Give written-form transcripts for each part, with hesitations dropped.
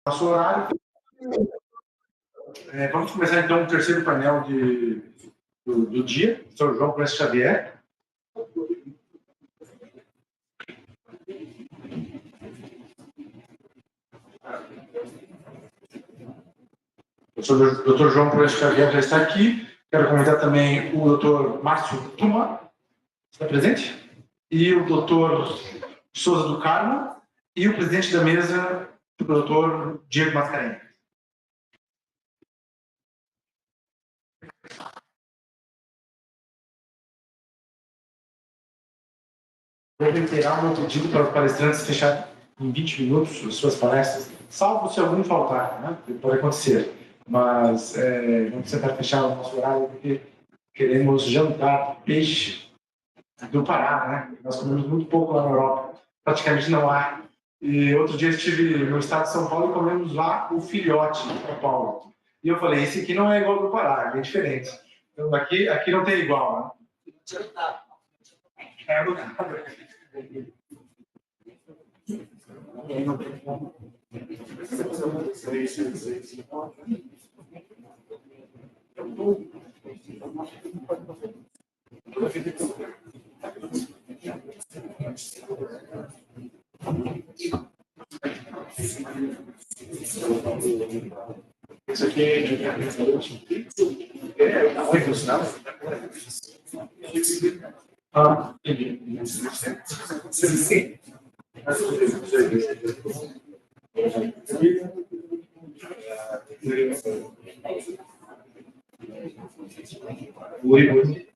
nosso horário. Vamos começar então o terceiro painel do dia, Sr. João Clemente Xavier. O Dr. João Clemente Xavier já está aqui. Quero convidar também o Dr. Márcio Tuma, está presente? E o Dr. Souza do Carmo e o presidente da mesa, o Dr. Diego Mascarenhas. Vou reiterar o meu pedido para os palestrantes fechar em 20 minutos as suas palestras, salvo se algum faltar, né? Pode acontecer. Mas vamos tentar fechar o nosso horário porque queremos jantar peixe do Pará, né? Nós comemos muito pouco lá na Europa, praticamente não há. E outro dia estive no estado de São Paulo e comemos lá o filhote de São Paulo. E eu falei, esse aqui não é igual ao do Pará, é diferente. Então aqui não tem igual, né? É, não dá. Isso aqui é funcional? Ah, entendi. Sim. Oi.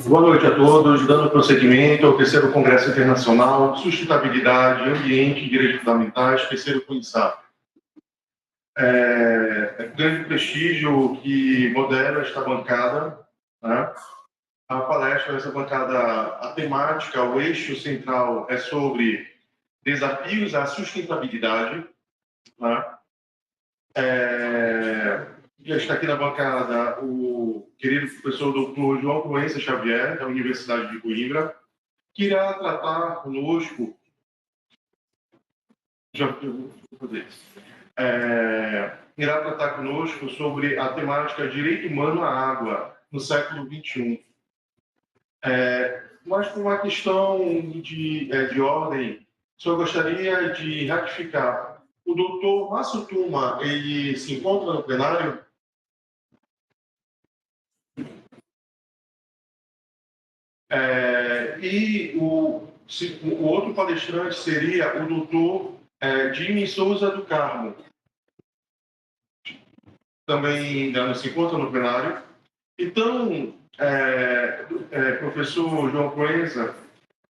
Boa noite a todos. Dando prosseguimento ao terceiro Congresso Internacional de Sustentabilidade, Ambiente e Direitos Fundamentais, terceiro CONISAP. É um grande prestígio que modera esta bancada, né? A palestra dessa bancada, a temática, o eixo central é sobre desafios à sustentabilidade, né? Já está aqui na bancada o querido professor Dr. João Clemente Xavier, da Universidade de Coimbra, que irá tratar conosco. Irá tratar conosco sobre a temática direito humano à água no século XXI. Mas por uma questão de ordem, só gostaria de ratificar. O doutor Márcio Tuma, ele se encontra no plenário? E o outro palestrante seria o doutor Jimmy Souza do Carmo. Também ainda não se encontra no plenário. Então, professor João Proenza,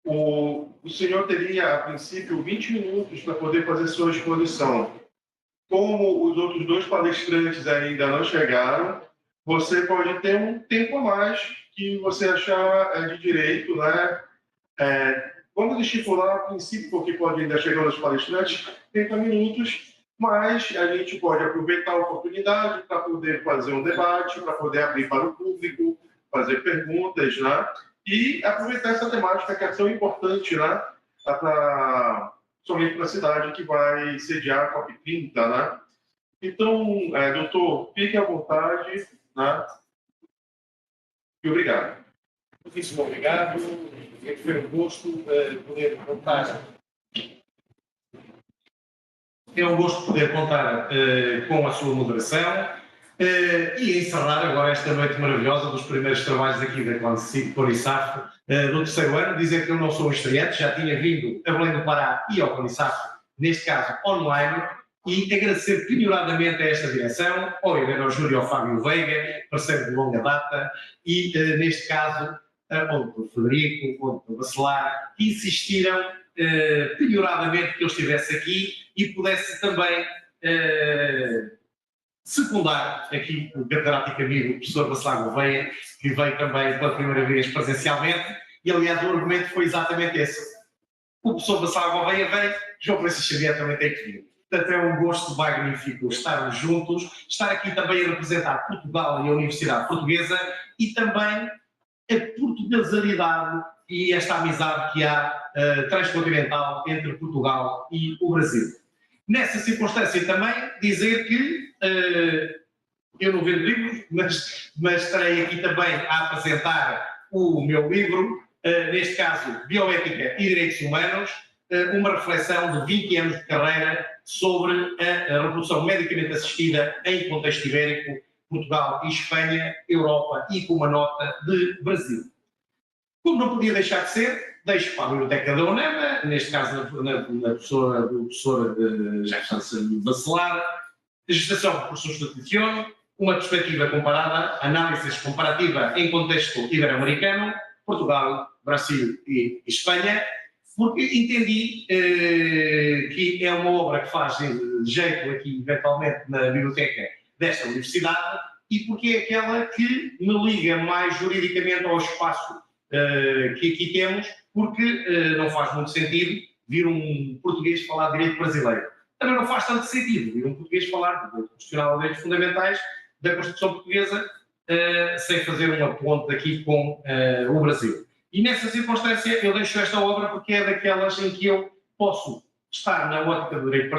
o senhor teria, a princípio, 20 minutos para poder fazer sua exposição. Como os outros dois palestrantes ainda não chegaram, você pode ter um tempo a mais que você achar de direito, né? Vamos estipular, a princípio, porque pode ainda chegar os palestrantes, 30 minutos, mas a gente pode aproveitar a oportunidade para poder fazer um debate, para poder abrir para o público, fazer perguntas, né? E aproveitar essa temática que é tão importante, né? Somente para a cidade que vai sediar a COP30, né? Então, doutor, fique à vontade, né? E obrigado. Muitíssimo obrigado. Foi um gosto poder contar. É um gosto poder contar com a sua moderação e encerrar agora esta noite maravilhosa dos primeiros trabalhos aqui da CONISAF no terceiro ano. Dizer que eu não sou um estreante, já tinha vindo a Belém do Pará e ao CONISAF, neste caso online, e agradecer penhoradamente a esta direção, obviamente ao Júlio e ao Fábio Veiga, parceiro de longa data, e neste caso ao Dr. Frederico, ao Dr. Bacelar, que insistiram penhoradamente que eu estivesse aqui e pudesse também secundar aqui o catedrático amigo, o professor Bacelar Gouveia, que veio também pela primeira vez presencialmente, e aliás o argumento foi exatamente esse. O professor Bacelar Gouveia veio, João Francisco Xavier também tem que vir. Portanto, é um gosto magnífico estarmos juntos, estar aqui também a representar Portugal e a Universidade Portuguesa e também a portuguesalidade e esta amizade que há transcontinental entre Portugal e o Brasil. Nessa circunstância também dizer que eu não vendo livros, mas estarei aqui também a apresentar o meu livro, neste caso Bioética e Direitos Humanos, uma reflexão de 20 anos de carreira sobre a reprodução medicamente assistida em contexto ibérico, Portugal e Espanha, Europa e com uma nota de Brasil. Como não podia deixar de ser, deixo para a Biblioteca da UNAMA, neste caso na professora de Bacelar, gestação por substituição, uma perspectiva comparada, análise comparativa em contexto ibero-americano, Portugal, Brasil e Espanha, porque entendi que é uma obra que faz jeito aqui, eventualmente, na biblioteca desta universidade e porque é aquela que me liga mais juridicamente ao espaço que aqui temos, porque não faz muito sentido vir um português falar de direito brasileiro. Também não faz tanto sentido vir um português falar de direito constitucional, de direitos fundamentais da Constituição Portuguesa, sem fazer uma ponte aqui com o Brasil. E nessa circunstância eu deixo esta obra porque é daquelas em que eu posso estar na ótica do direito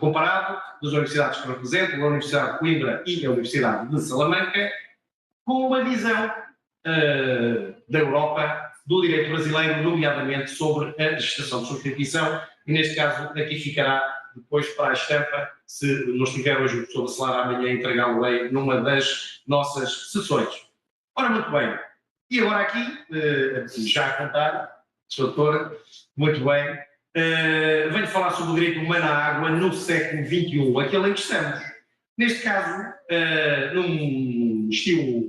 comparado, das universidades que represento, a Universidade de Coimbra e a Universidade de Salamanca, com uma visão da Europa, do direito brasileiro, nomeadamente sobre a gestação de substituição, e neste caso aqui ficará depois para a estampa, se não estiver hoje o professor Bacelar, amanhã entregá-lo-ei numa das nossas sessões. Ora, muito bem. E agora aqui, já a contar, Sr. Doutora, muito bem, venho falar sobre o direito humano à água no século XXI, aquele em que estamos. Neste caso, num estilo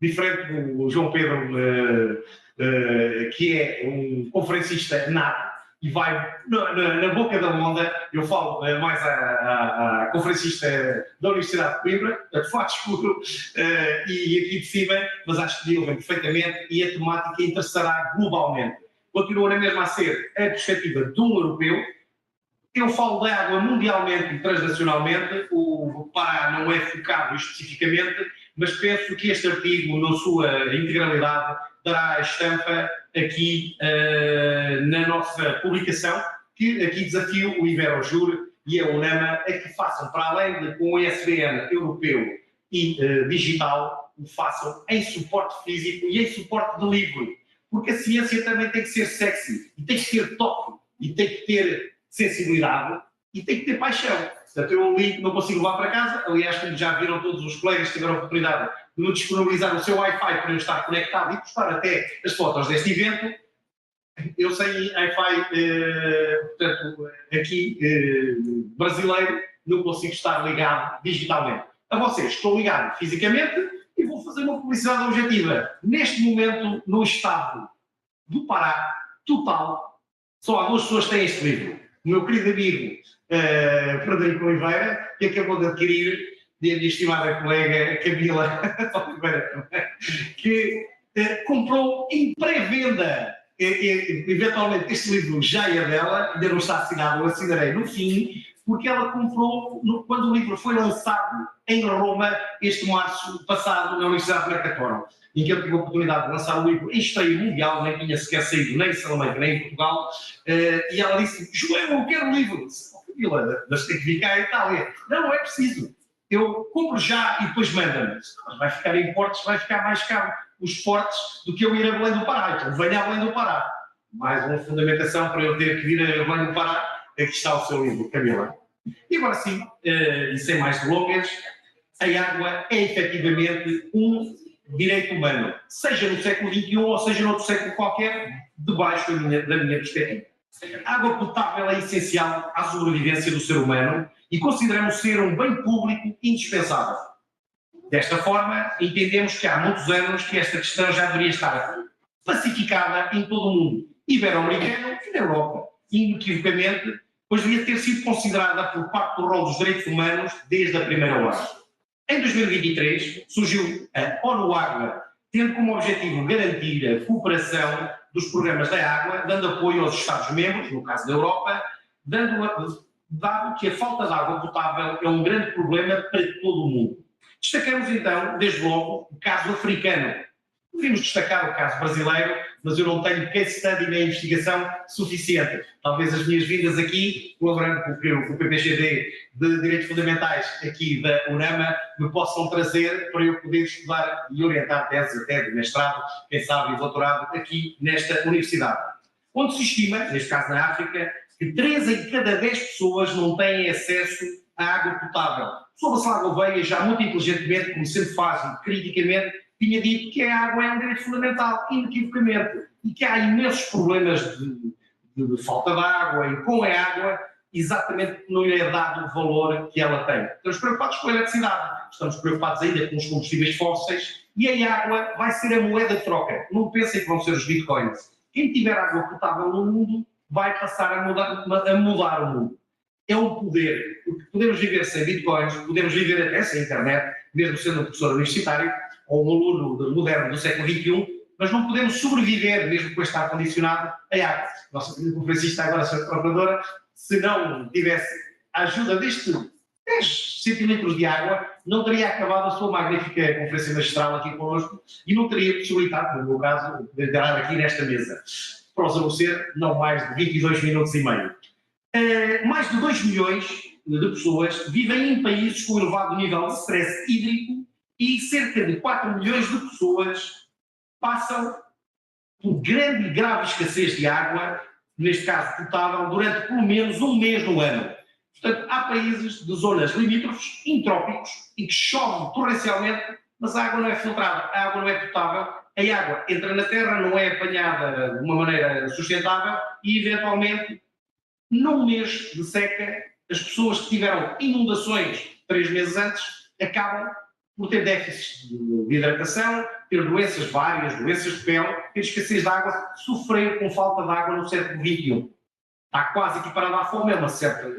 diferente do João Pedro, que é um conferencista nato, e vai na boca da onda, eu falo mais à conferencista da Universidade de Coimbra, de fato escuro, e aqui de cima, mas acho que ele vem perfeitamente e a temática interessará globalmente. Continua na mesma a ser a perspectiva de um europeu. Eu falo da água mundialmente e transnacionalmente, o Pará não é focado especificamente, mas penso que este artigo, na sua integralidade, dará a estampa aqui na nossa publicação, que aqui desafio o Iberojur e a UNAMA a que façam, para além de com o ISBN europeu e digital, o façam em suporte físico e em suporte de livro, porque a ciência também tem que ser sexy, e tem que ter toque, e tem que ter sensibilidade, e tem que ter paixão. Portanto, eu li, não consigo levar para casa, aliás, como já viram todos os colegas que tiveram a oportunidade de me disponibilizar o seu Wi-Fi para eu estar conectado e postar até as fotos deste evento. Eu sem Wi-Fi, portanto, aqui brasileiro, não consigo estar ligado digitalmente. A vocês, estou ligado fisicamente e vou fazer uma publicidade objetiva. Neste momento, no estado do Pará, total, só há duas pessoas que têm este livro. O meu querido amigo Frederico Oliveira, que acabou de adquirir, e a minha estimada colega Camila Oliveira, que comprou em pré-venda. Eventualmente este livro já é dela, ainda não está assinado, eu assinarei no fim, porque ela comprou quando o livro foi lançado em Roma, este março passado, na Universidade de Mercatoro, em que eu tive a oportunidade de lançar o livro em estreia mundial, nem tinha sequer saído nem em Salamanca nem em Portugal, e ela disse: João, eu quero o livro. Camila, mas tem que vir cá à Itália. Não é preciso. Eu compro já e depois manda-me. Mas vai ficar em portos, vai ficar mais caro os portos do que eu ir a Belém do Pará. Então venha a Belém do Pará. Mais uma fundamentação para eu ter que vir a Belém do Pará. Aqui está o seu livro, Camila. E agora sim, e sem mais delongas, a água é efetivamente um direito humano, seja no século XXI ou seja noutro século qualquer, debaixo da minha perspectiva. A água potável é essencial à sobrevivência do ser humano e consideramos ser um bem público indispensável. Desta forma, entendemos que há muitos anos que esta questão já deveria estar pacificada em todo o mundo, ibero-americano e na Europa, inequivocamente, pois devia ter sido considerada por parte do rol dos direitos humanos desde a primeira hora. Em 2023, surgiu a ONU Água, tendo como objetivo garantir a cooperação dos programas da água, dando apoio aos Estados-membros, no caso da Europa, dado que a falta de água potável é um grande problema para todo o mundo. Destacamos então, desde logo, o caso africano. Devíamos destacar o caso brasileiro, mas eu não tenho case study nem investigação suficiente. Talvez as minhas vindas aqui, colaborando com o PPGD de Direitos Fundamentais aqui da UNAMA, me possam trazer para eu poder estudar e orientar teses até de mestrado, quem sabe, e doutorado aqui nesta universidade. Onde se estima, neste caso na África, que 3 em cada 10 pessoas não têm acesso à água potável. O Sr. Bacelar Gouveia, já muito inteligentemente, como sempre faz e criticamente, tinha dito que a água é um direito fundamental, inequivocamente, e que há imensos problemas de falta de água e com a água, exatamente porque não lhe é dado o valor que ela tem. Estamos preocupados com a eletricidade, estamos preocupados ainda com os combustíveis fósseis, e a água vai ser a moeda de troca. Não pensem que vão ser os bitcoins. Quem tiver água potável no mundo vai passar a mudar o mundo. É um poder, porque podemos viver sem bitcoins, podemos viver até sem internet, mesmo sendo um professor universitário ou um aluno moderno do século XXI, mas não podemos sobreviver, mesmo com este ar-condicionado, a água. Nossa conferencista agora, Sra. Procuradora, se não tivesse a ajuda deste 10 centilitros de água, não teria acabado a sua magnífica conferência magistral aqui connosco e não teria possibilitado, no meu caso, de entrar aqui nesta mesa. Prosa não ser, não mais de 22 minutos e meio. Mais de 2 milhões de pessoas vivem em países com elevado nível de stress hídrico e cerca de 4 milhões de pessoas passam por grande e grave escassez de água, neste caso potável, durante pelo menos um mês no ano. Portanto, há países de zonas limítrofes, intrópicos, em que chove torrencialmente, mas a água não é filtrada, a água não é potável, a água entra na terra, não é apanhada de uma maneira sustentável e, eventualmente, num mês de seca, as pessoas que tiveram inundações 3 meses antes acabam por ter déficits de hidratação, ter doenças várias, doenças de pele, ter escassez de água, sofrer com falta de água no século XXI. Está quase equiparado à fome, é um certo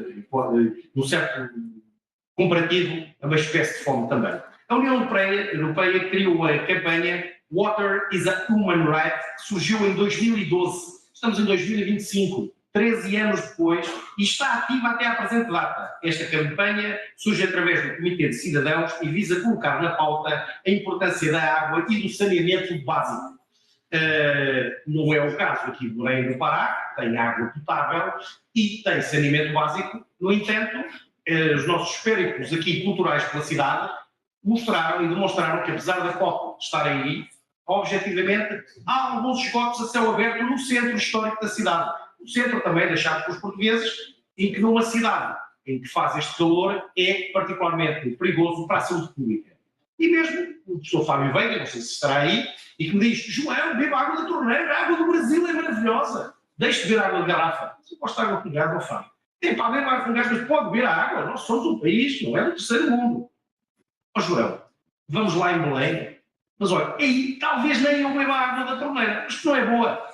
comparativo, é uma espécie de fome também. A União Europeia criou a campanha Water is a Human Right, que surgiu em 2012. Estamos em 2025. 13 anos depois, e está ativa até à presente data. Esta campanha surge através do Comitê de Cidadãos e visa colocar na pauta a importância da água e do saneamento básico. Não é o caso aqui do Belém do Pará, que tem água potável e tem saneamento básico. No entanto, os nossos périplos aqui culturais pela cidade mostraram e demonstraram que, apesar da COP estarem aí, objetivamente, há alguns esgotos a céu aberto no centro histórico da cidade. O centro também deixado pelos portugueses, em que numa cidade em que faz este calor é particularmente perigoso para a saúde pública. E mesmo o professor Fábio Veiga, não sei se estará aí, e que me diz: João, beba água da torneira, a água do Brasil é maravilhosa, deixe de beber água de garrafa. Você gosta de água com gás, não faz. Tem para beber água com gás, mas pode beber a água. Nós somos um país, não é do terceiro mundo. Ó João, vamos lá em Belém, mas olha, aí talvez nem eu beba a água da torneira, mas que não é boa.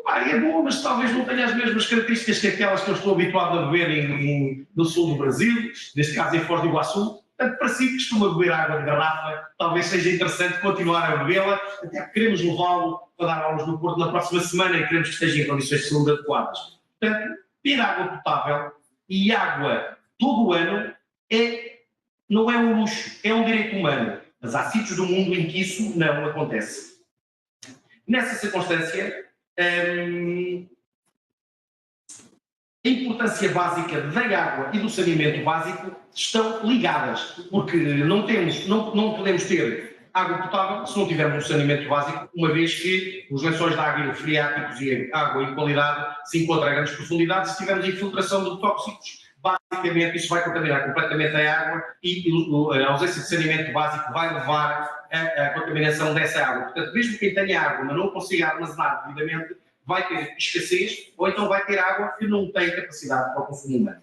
É boa, mas talvez não tenha as mesmas características que aquelas que eu estou habituado a beber no sul do Brasil, neste caso em Foz do Iguaçu. Portanto, para si que costuma beber água de garrafa, talvez seja interessante continuar a bebê-la, até porque queremos levá-lo para dar aulas no Porto na próxima semana e queremos que esteja em condições de saúde adequadas. Portanto, beber água potável e água todo o ano não é um luxo, é um direito humano. Mas há sítios do mundo em que isso não acontece. Nessa circunstância, a importância básica da água e do saneamento básico estão ligadas, porque não podemos ter água potável se não tivermos um saneamento básico, uma vez que os lençóis de água freáticos e água em qualidade se encontram a grandes profundidades. Se tivermos infiltração de tóxicos, basicamente isso vai contaminar completamente a água e a ausência de saneamento básico vai levar à contaminação dessa água. Portanto, mesmo quem tenha água, mas não consiga armazenar devidamente, vai ter escassez, ou então vai ter água que não tem capacidade para o consumo humano.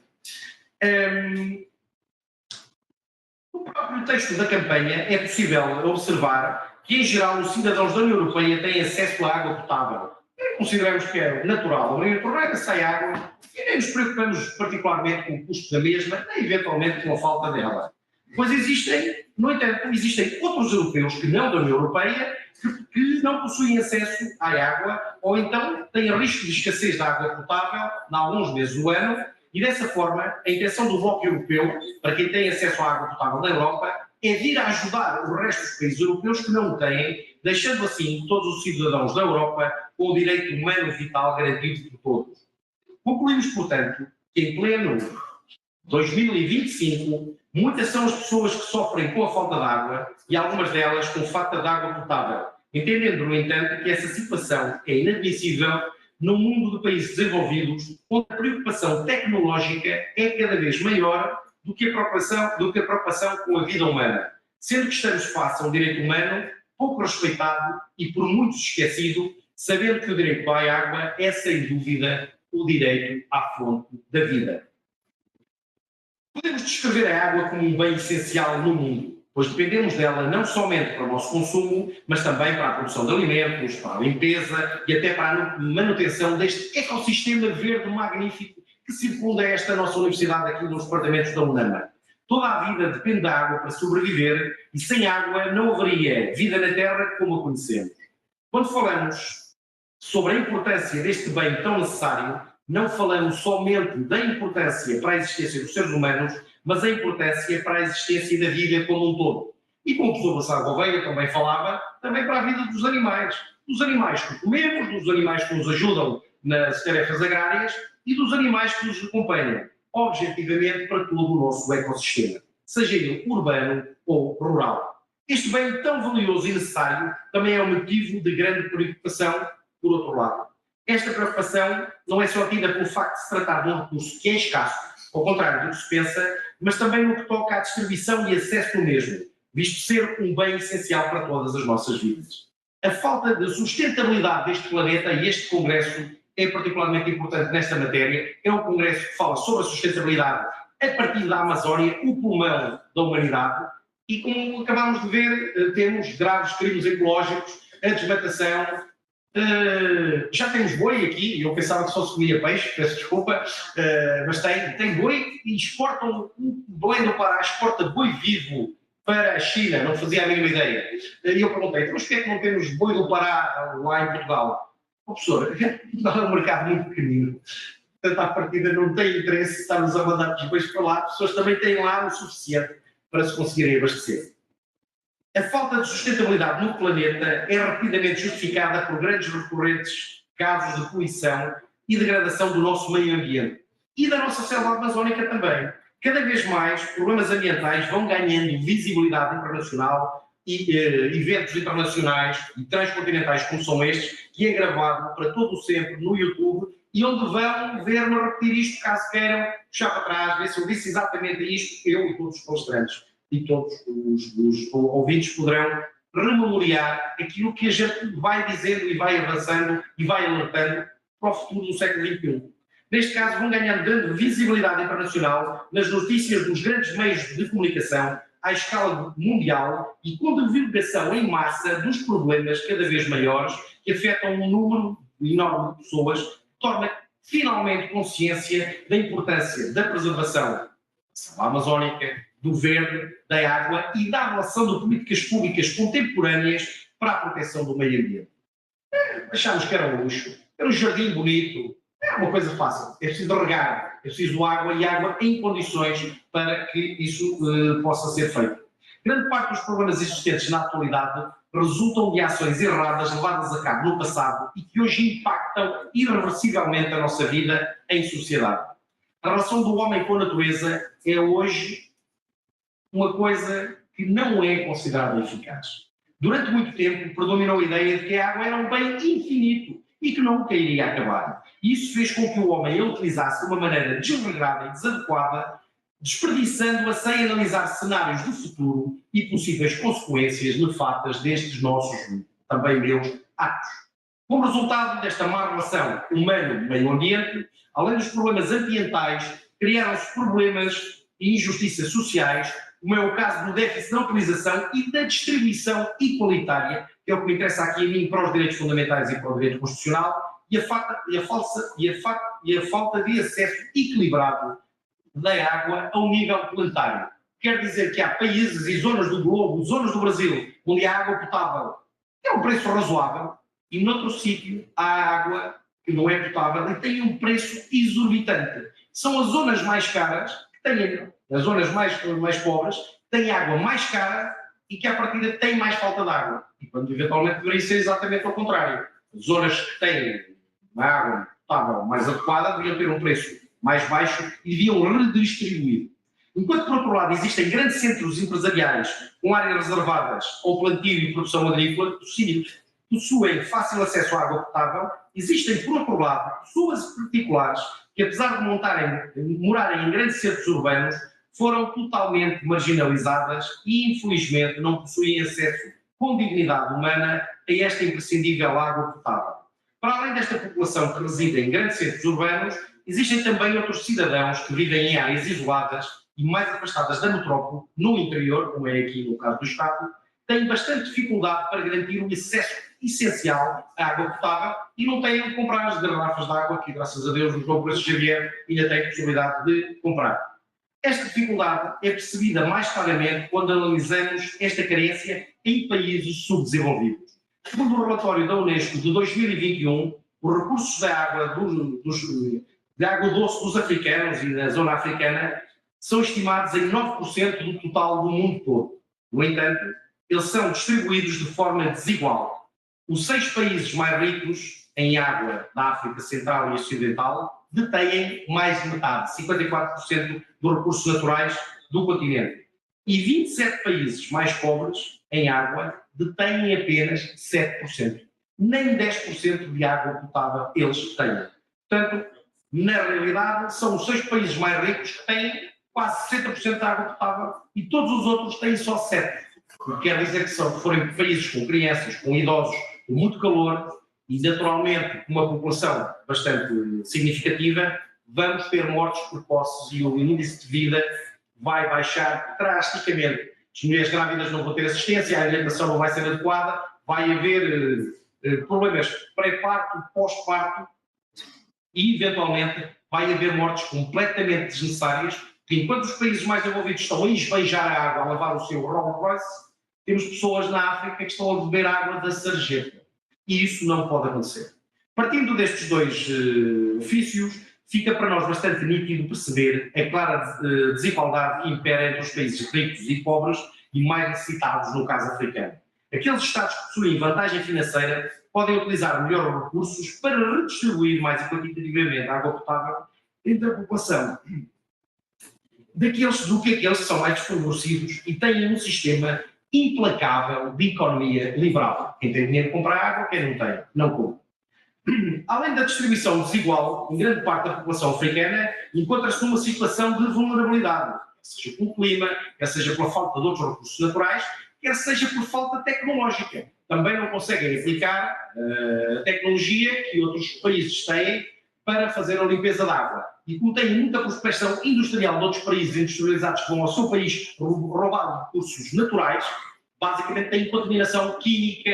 No próprio texto da campanha é possível observar que, em geral, os cidadãos da União Europeia têm acesso à água potável. Consideramos que é natural. A União Europeia sai água e nem nos preocupamos particularmente com o custo da mesma, nem eventualmente com a falta dela. Pois no entanto, existem outros europeus que não da União Europeia que não possuem acesso à água ou então têm risco de escassez de água potável em alguns meses do ano E dessa forma, a intenção do Bloco Europeu, para quem tem acesso à água potável na Europa, é vir a ajudar o resto dos países europeus que não o têm, deixando assim todos os cidadãos da Europa com o direito humano vital garantido por todos. Concluímos, portanto, que em pleno 2025, muitas são as pessoas que sofrem com a falta de água e algumas delas com falta de água potável, entendendo, no entanto, que essa situação é inadmissível no mundo de países desenvolvidos, onde a preocupação tecnológica é cada vez maior do que a preocupação com a vida humana, sendo que estamos face a um direito humano pouco respeitado e por muitos esquecido, sabendo que o direito à água é, sem dúvida, o direito à fonte da vida. Podemos descrever a água como um bem essencial no mundo, pois dependemos dela não somente para o nosso consumo, mas também para a produção de alimentos, para a limpeza e até para a manutenção deste ecossistema verde magnífico que circunda esta nossa universidade aqui nos departamentos da UNAMA. Toda a vida depende da água para sobreviver e sem água não haveria vida na Terra como a conhecemos. Quando falamos sobre a importância deste bem tão necessário, não falamos somente da importância para a existência dos seres humanos, mas a importância para a existência da vida como um todo. E como o professor Gonçalo Gouveia também falava, também para a vida dos animais que comemos, dos animais que nos ajudam nas tarefas agrárias e dos animais que nos acompanham, objetivamente para todo o nosso ecossistema, seja ele urbano ou rural. Este bem tão valioso e necessário também é um motivo de grande preocupação, por outro lado. Esta preocupação não é só tida pelo facto de se tratar de um recurso que é escasso, ao contrário do que se pensa, mas também no que toca à distribuição e acesso do mesmo, visto ser um bem essencial para todas as nossas vidas. A falta de sustentabilidade deste planeta e este Congresso é particularmente importante nesta matéria. É um Congresso que fala sobre a sustentabilidade a partir da Amazónia, o pulmão da humanidade, e como acabámos de ver, temos graves crimes ecológicos, a desmatação. Já temos boi aqui, eu pensava que só se comia peixe, peço desculpa, mas tem boi e exportam, o Belém do Pará exporta boi vivo para a China, não fazia a mínima ideia. E eu perguntei, mas porquê é que não temos boi do Pará lá em Portugal? Professor, Portugal é um mercado muito pequenino, portanto à partida não tem interesse em estarmos a mandar os bois para lá, as pessoas também têm lá o suficiente para se conseguirem abastecer. A falta de sustentabilidade no planeta é rapidamente justificada por grandes recorrentes casos de poluição e degradação do nosso meio ambiente e da nossa selva amazónica também. Cada vez mais, problemas ambientais vão ganhando visibilidade internacional e eventos internacionais e transcontinentais como são estes, que é gravado para todo o sempre no YouTube e onde vão ver-me repetir isto, caso queiram puxar para trás, ver se eu disse exatamente isto, eu e todos os palestrantes e todos os ouvintes poderão rememoriar aquilo que a gente vai dizendo e vai avançando e vai alertando para o futuro do século XXI. Neste caso, vão ganhando grande visibilidade internacional nas notícias dos grandes meios de comunicação à escala mundial e com divulgação em massa dos problemas cada vez maiores que afetam um número enorme de pessoas, torna finalmente consciência da importância da preservação da selva amazónica, do verde, da água e da relação de políticas públicas contemporâneas para a proteção do meio ambiente. Achámos que era um luxo, era um jardim bonito, é uma coisa fácil, é preciso regar, é preciso água e água em condições para que isso possa ser feito. Grande parte dos problemas existentes na atualidade resultam de ações erradas levadas a cabo no passado e que hoje impactam irreversivelmente a nossa vida em sociedade. A relação do homem com a natureza é hoje uma coisa que não é considerada eficaz. Durante muito tempo predominou a ideia de que a água era um bem infinito e que nunca iria acabar. Isso fez com que o homem a utilizasse de uma maneira desregrada e desadequada, desperdiçando-a sem analisar cenários do futuro e possíveis consequências nefastas destes nossos, também meus, atos. Como resultado desta má relação humano-meio ambiente, além dos problemas ambientais, criaram-se problemas e injustiças sociais, como é o caso do déficit na utilização e da distribuição igualitária, que é o que me interessa aqui a mim para os direitos fundamentais e para o direito constitucional, e a falta de acesso equilibrado da água ao nível planetário. Quer dizer que há países e zonas do globo, zonas do Brasil, onde a água potável é um preço razoável, e noutro sítio há água que não é potável e tem um preço exorbitante. são as zonas mais caras, que têm, as zonas mais pobres, têm água mais cara e que, à partida, têm mais falta de água. E quando, eventualmente, deveria ser exatamente ao contrário. As zonas que têm uma água potável mais adequada deviam ter um preço mais baixo e deviam redistribuir. Enquanto, por outro lado, existem grandes centros empresariais com áreas reservadas ao plantio e produção agrícola, possuem fácil acesso à água potável, existem, por outro lado, pessoas particulares que, apesar de morarem em grandes centros urbanos, foram totalmente marginalizadas e, infelizmente, não possuem acesso com dignidade humana a esta imprescindível água potável. Para além desta população que reside em grandes centros urbanos, existem também outros cidadãos que vivem em áreas isoladas e mais afastadas da metrópole, no interior, como é aqui no caso do Estado, têm bastante dificuldade para garantir o acesso essencial à água potável e não têm de comprar as garrafas de água que, graças a Deus, o João Preço Xavier ainda tem a possibilidade de comprar. Esta dificuldade é percebida mais claramente quando analisamos esta carência em países subdesenvolvidos. Segundo o relatório da Unesco de 2021, os recursos da água, de água doce dos africanos e da zona africana são estimados em 9% do total do mundo todo. No entanto, eles são distribuídos de forma desigual. Os 6 países mais ricos em água da África Central e Ocidental detêm mais de metade, 54% dos recursos naturais do continente. E 27 países mais pobres em água detêm apenas 7%. Nem 10% de água potável eles têm. Portanto, na realidade, são os 6 países mais ricos que têm quase 60% de água potável e todos os outros têm só 7%. O que quer dizer que forem países com crianças, com idosos, com muito calor e, naturalmente, com uma população bastante significativa, vamos ter mortes precoces e o índice de vida vai baixar drasticamente. As mulheres grávidas não vão ter assistência, a alimentação não vai ser adequada, vai haver problemas pré-parto, pós-parto e, eventualmente, vai haver mortes completamente desnecessárias, porque enquanto os países mais envolvidos estão a esbanjar a água, a lavar o seu Rolls Royce, temos pessoas na África que estão a beber água da sarjeta. E isso não pode acontecer. Partindo destes dois ofícios, fica para nós bastante nítido perceber a clara desigualdade que impera entre os países ricos e pobres e mais necessitados, no caso africano. Aqueles Estados que possuem vantagem financeira podem utilizar melhor recursos para redistribuir mais equitativamente a água potável entre a população do que aqueles que são mais desfavorecidos e têm um sistema implacável de economia liberal. Quem tem dinheiro compra água, quem não tem, não compra. Além da distribuição desigual, em grande parte da população africana encontra-se numa situação de vulnerabilidade, quer seja pelo clima, quer seja pela falta de outros recursos naturais, quer seja por falta tecnológica. Também não conseguem aplicar a tecnologia que outros países têm para fazer a limpeza da água. E como têm muita prospecção industrial de outros países industrializados que vão ao seu país roubar recursos naturais, basicamente têm contaminação química,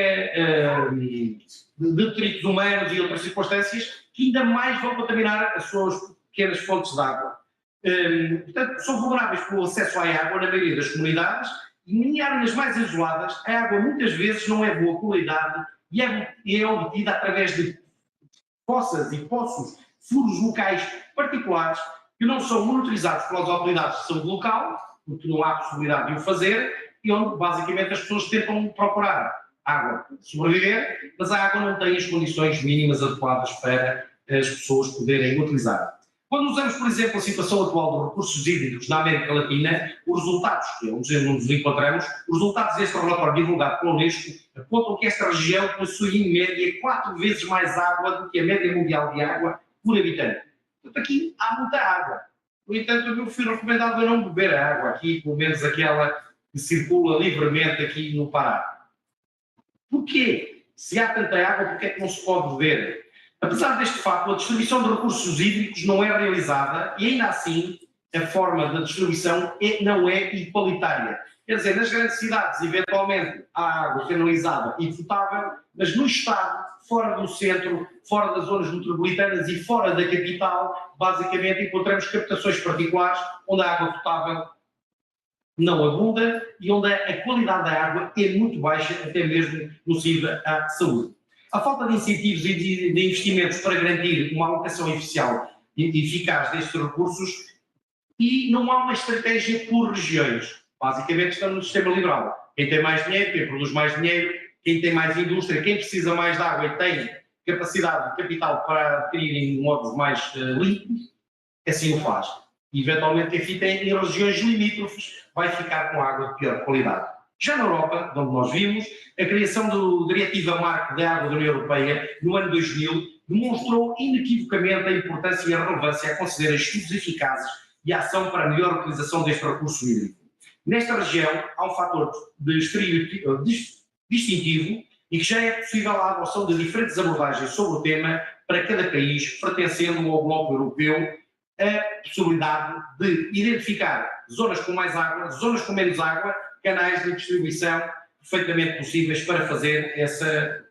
de detritos humanos e outras circunstâncias que ainda mais vão contaminar as suas pequenas fontes de água. Portanto, são vulneráveis pelo acesso à água na maioria das comunidades e em áreas mais isoladas a água muitas vezes não é de boa qualidade e é obtida através de poças e poços, furos locais particulares que não são monitorizados pelas autoridades de saúde local, porque não há possibilidade de o fazer, e onde basicamente as pessoas tentam procurar água sobreviver, mas a água não tem as condições mínimas adequadas para as pessoas poderem utilizar. Quando usamos, por exemplo, a situação atual dos recursos hídricos na América Latina, os resultados, que é onde nos encontramos, os resultados deste relatório divulgado pela Unesco apontam que esta região possui, em média, 4 vezes mais água do que a média mundial de água por habitante. Portanto, aqui há muita água. No entanto, eu fui recomendado a não beber a água aqui, pelo menos aquela que circula livremente aqui no Pará. Porquê? Se há tanta água, porquê é que não se pode beber? Apesar deste facto, a distribuição de recursos hídricos não é realizada e, ainda assim, a forma da distribuição não é igualitária. Quer dizer, nas grandes cidades, eventualmente, há água canalizada e potável, mas no Estado, fora do centro, fora das zonas metropolitanas e fora da capital, basicamente encontramos captações particulares onde a água potável não abunda e onde a qualidade da água é muito baixa, até mesmo nociva à saúde. A falta de incentivos e de investimentos para garantir uma alocação eficaz destes recursos e não há uma estratégia por regiões. Basicamente estamos no sistema liberal. Quem tem mais dinheiro, quem produz mais dinheiro, quem tem mais indústria, quem precisa mais de água e tem capacidade de capital para adquirir em modos mais limpos, assim o faz. E, eventualmente, quem fica em regiões limítrofes vai ficar com água de pior qualidade. Já na Europa, onde nós vimos, a criação da Diretiva Marco da Água da União Europeia, no ano 2000, demonstrou inequivocamente a importância e a relevância a conceder a estudos eficazes e a ação para a melhor utilização deste recurso hídrico. Nesta região, há um fator distintivo e que já é possível a adoção de diferentes abordagens sobre o tema para cada país, pertencendo ao bloco europeu, a possibilidade de identificar zonas com mais água, zonas com menos água, canais de distribuição perfeitamente possíveis para fazer essa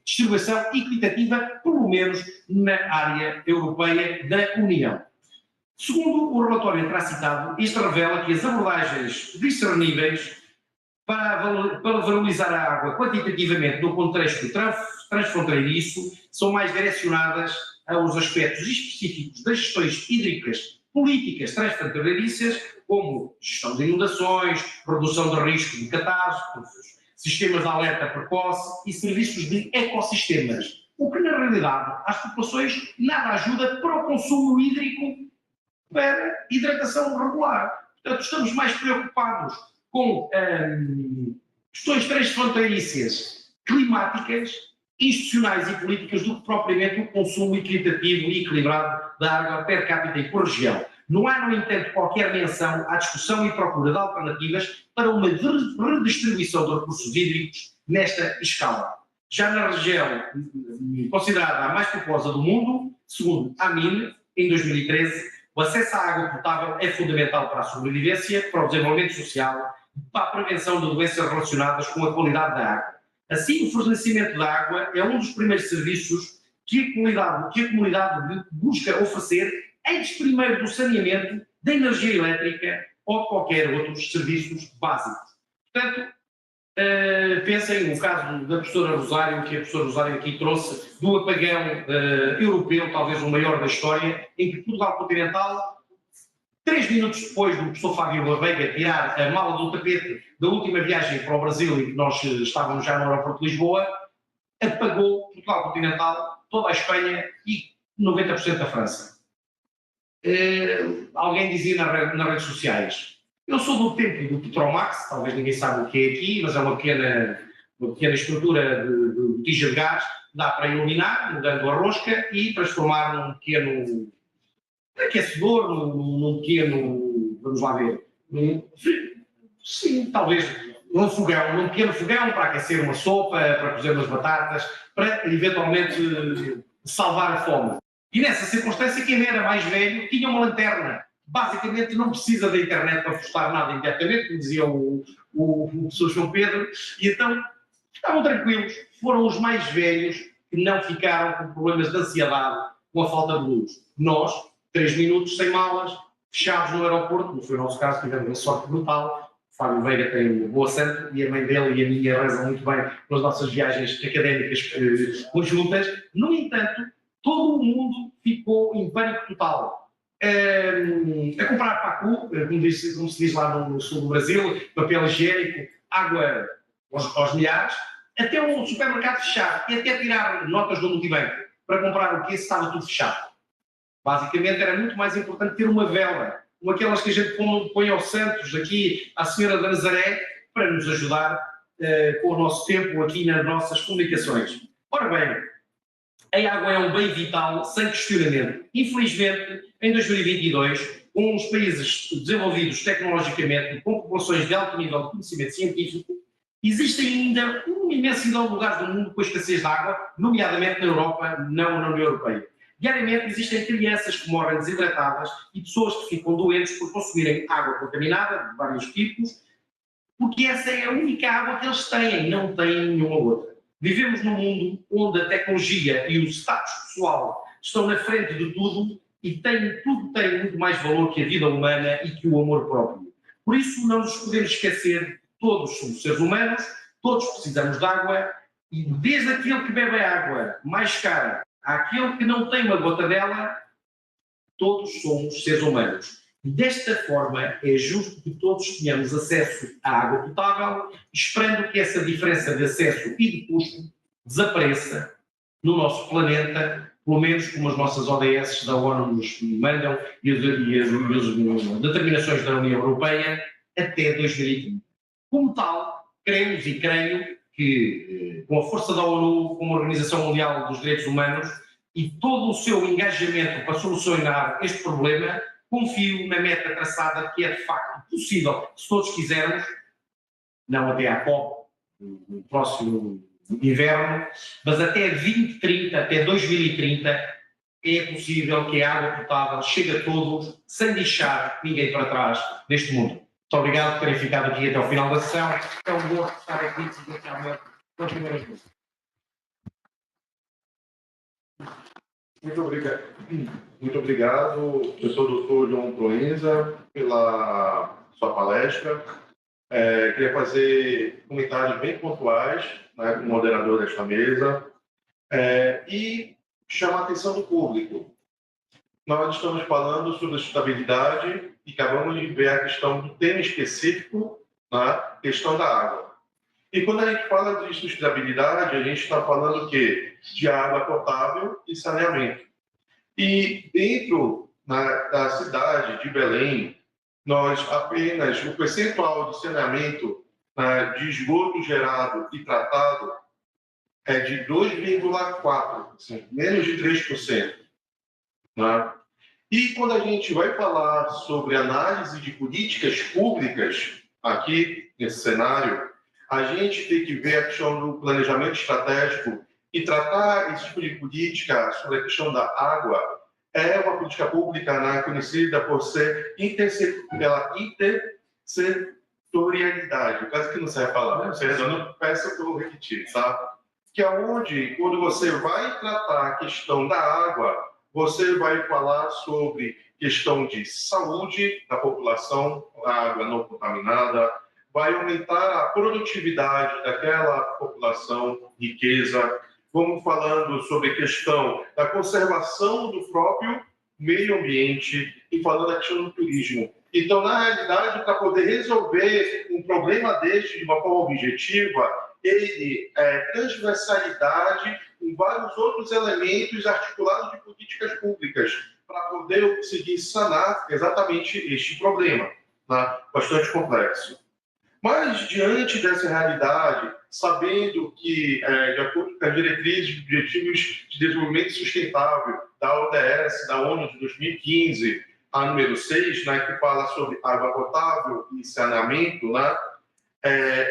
distribuição equitativa, pelo menos na área europeia da União. Segundo o relatório intracitado, isto revela que as abordagens discerníveis para valorizar a água quantitativamente no contexto transfronteiriço são mais direcionadas aos aspectos específicos das gestões hídricas políticas transfronteiriças, como gestão de inundações, redução de risco de catástrofes, sistemas de alerta precoce e serviços de ecossistemas, o que na realidade às populações nada ajuda para o consumo hídrico para hidratação regular. Portanto, estamos mais preocupados com questões transfronteiriças climáticas, institucionais e políticas do que propriamente o consumo equitativo e equilibrado da água per capita e por região. Não há, no entanto, qualquer menção à discussão e procura de alternativas para uma redistribuição de recursos hídricos nesta escala. Já na região considerada a mais populosa do mundo, segundo a AMIN, em 2013, o acesso à água potável é fundamental para a sobrevivência, para o desenvolvimento social, para a prevenção de doenças relacionadas com a qualidade da água. Assim, o fornecimento da água é um dos primeiros serviços que a comunidade busca oferecer, antes primeiro do saneamento, da energia elétrica ou de qualquer outros serviços básicos. Portanto, pensem no caso da professora Rosário, que a professora Rosário aqui trouxe, do apagão europeu, talvez o maior da história, em que Portugal continental, 3 minutos depois do professor Fábio Barreira tirar a mala do tapete da última viagem para o Brasil, em que nós estávamos já no aeroporto de Lisboa, apagou Portugal continental, toda a Espanha e 90% da França. Alguém dizia nas redes sociais, eu sou do tempo do Petromax, talvez ninguém sabe o que é aqui, mas é uma pequena estrutura de botija de gás, dá para iluminar, mudando a rosca e transformar num pequeno aquecedor, num pequeno, vamos lá ver, sim, talvez num pequeno fogão para aquecer uma sopa, para cozer umas batatas, para eventualmente salvar a fome. E nessa circunstância, quem era mais velho tinha uma lanterna. Basicamente não precisa da internet para postar nada imediatamente, como dizia o professor João Pedro, e então estavam tranquilos. Foram os mais velhos que não ficaram com problemas de ansiedade com a falta de luz. Nós, 3 minutos sem malas, fechados no aeroporto, não foi o nosso caso, tivemos uma sorte brutal. O Fábio Veiga tem um boa santo e a mãe dele e a minha rezam muito bem pelas nossas viagens académicas conjuntas. No entanto, todo o mundo ficou em pânico total. A comprar pacu, como se diz lá no sul do Brasil, papel higiênico, água aos milhares, até um supermercado fechado e até tirar notas do multibanco para comprar o que estava tudo fechado. Basicamente era muito mais importante ter uma vela, como aquelas que a gente põe aos santos, aqui à Senhora da Nazaré, para nos ajudar com o nosso tempo aqui nas nossas comunicações. Ora bem, a água é um bem vital, sem questionamento. Infelizmente, em 2022, com os países desenvolvidos tecnologicamente e com populações de alto nível de conhecimento científico, existe ainda uma imensidão de lugares do mundo com a escassez de água, nomeadamente na Europa, não na União Europeia. Diariamente existem crianças que morrem desidratadas e pessoas que ficam doentes por consumirem água contaminada, de vários tipos, porque essa é a única água que eles têm, não têm nenhuma outra. Vivemos num mundo onde a tecnologia e o status pessoal estão na frente de tudo e tudo tem muito mais valor que a vida humana e que o amor próprio. Por isso não nos podemos esquecer, todos somos seres humanos, todos precisamos de água e desde aquele que bebe a água mais cara àquele que não tem uma gota dela, Todos somos seres humanos. Desta forma, é justo que todos tenhamos acesso à água potável, esperando que essa diferença de acesso e de custo desapareça no nosso planeta, pelo menos como as nossas ODS da ONU nos mandam e as determinações da União Europeia até 2030. Como tal, queremos e creio que, com a força da ONU, como Organização Mundial dos Direitos Humanos, e todo o seu engajamento para solucionar este problema, confio na meta traçada, que é de facto possível, se todos quisermos, não até à COP, no próximo inverno, mas até 2030, até 2030, é possível que a água potável chegue a todos, sem deixar ninguém para trás neste mundo. Muito obrigado por terem ficado aqui até ao final da sessão. É um gosto estar aqui presencialmente pela primeira vez. Muito obrigado, professor doutor João Proença, pela sua palestra. Queria fazer comentários bem pontuais, né, como moderador desta mesa, e chamar a atenção do público. Nós estamos falando sobre a sustentabilidade e acabamos de ver a questão do tema específico, na questão da água. E quando a gente fala de sustentabilidade, a gente está falando o quê? De água potável e saneamento. E dentro da cidade de Belém, nós apenas, o percentual de saneamento de esgoto gerado e tratado é de 2,4%, menos de 3%. Né? E quando a gente vai falar sobre análise de políticas públicas, aqui nesse cenário, a gente tem que ver a questão do planejamento estratégico e tratar esse tipo de política sobre a questão da água. É uma política pública, né, conhecida por ser pela intersetorialidade, quase que não sei a palavra, perdão, peço que eu vou repetir, tá? Que é onde, quando você vai tratar a questão da água, você vai falar sobre questão de saúde da população, água não contaminada, vai aumentar a produtividade daquela população, riqueza. Vamos falando sobre a questão da conservação do próprio meio ambiente e falando da questão do turismo. Então, na realidade, para poder resolver um problema deste de uma forma objetiva, ele é transversalidade com vários outros elementos articulados de políticas públicas para poder conseguir sanar exatamente este problema, tá? Bastante complexo. Mas, diante dessa realidade, sabendo que, de acordo com as diretrizes e objetivos de desenvolvimento sustentável da ODS, da ONU de 2015, a número 6, né, que fala sobre água potável e saneamento, né,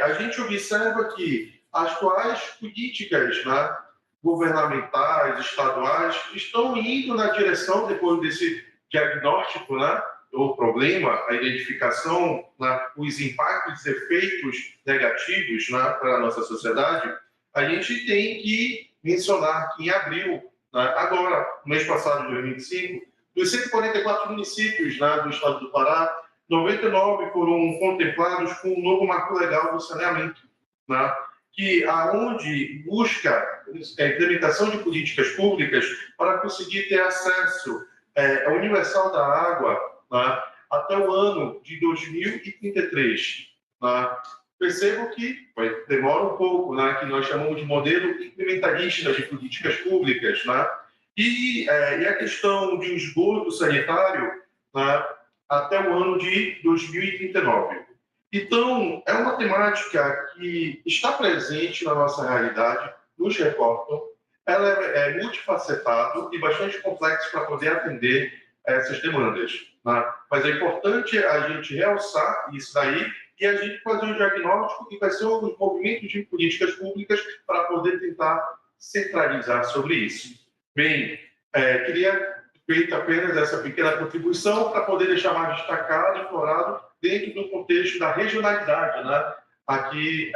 a gente observa que as atuais políticas, né, governamentais, estaduais, estão indo na direção, depois desse diagnóstico, né, do problema, a identificação, né, os impactos e efeitos negativos, né, para a nossa sociedade. A gente tem que mencionar que em abril, né, agora, no mês passado, de 2025, dos 144 municípios, né, do estado do Pará, 99 foram contemplados com um novo marco legal do saneamento, né, que aonde busca a implementação de políticas públicas para conseguir ter acesso universal da água, né, até o ano de 2033. Né. Percebo que demora um pouco, né, que nós chamamos de modelo implementarista de políticas públicas, né, e a questão de esgoto sanitário, né, até o ano de 2039. Então, é uma temática que está presente na nossa realidade, nos reportam. Ela é multifacetada e bastante complexa para poder atender essas demandas. Né? Mas é importante a gente realçar isso daí e a gente fazer um diagnóstico e quais são os movimentos de políticas públicas para poder tentar centralizar sobre isso. Bem, queria feito apenas essa pequena contribuição para poder deixar mais destacado e explorado dentro do contexto da regionalidade, né, aqui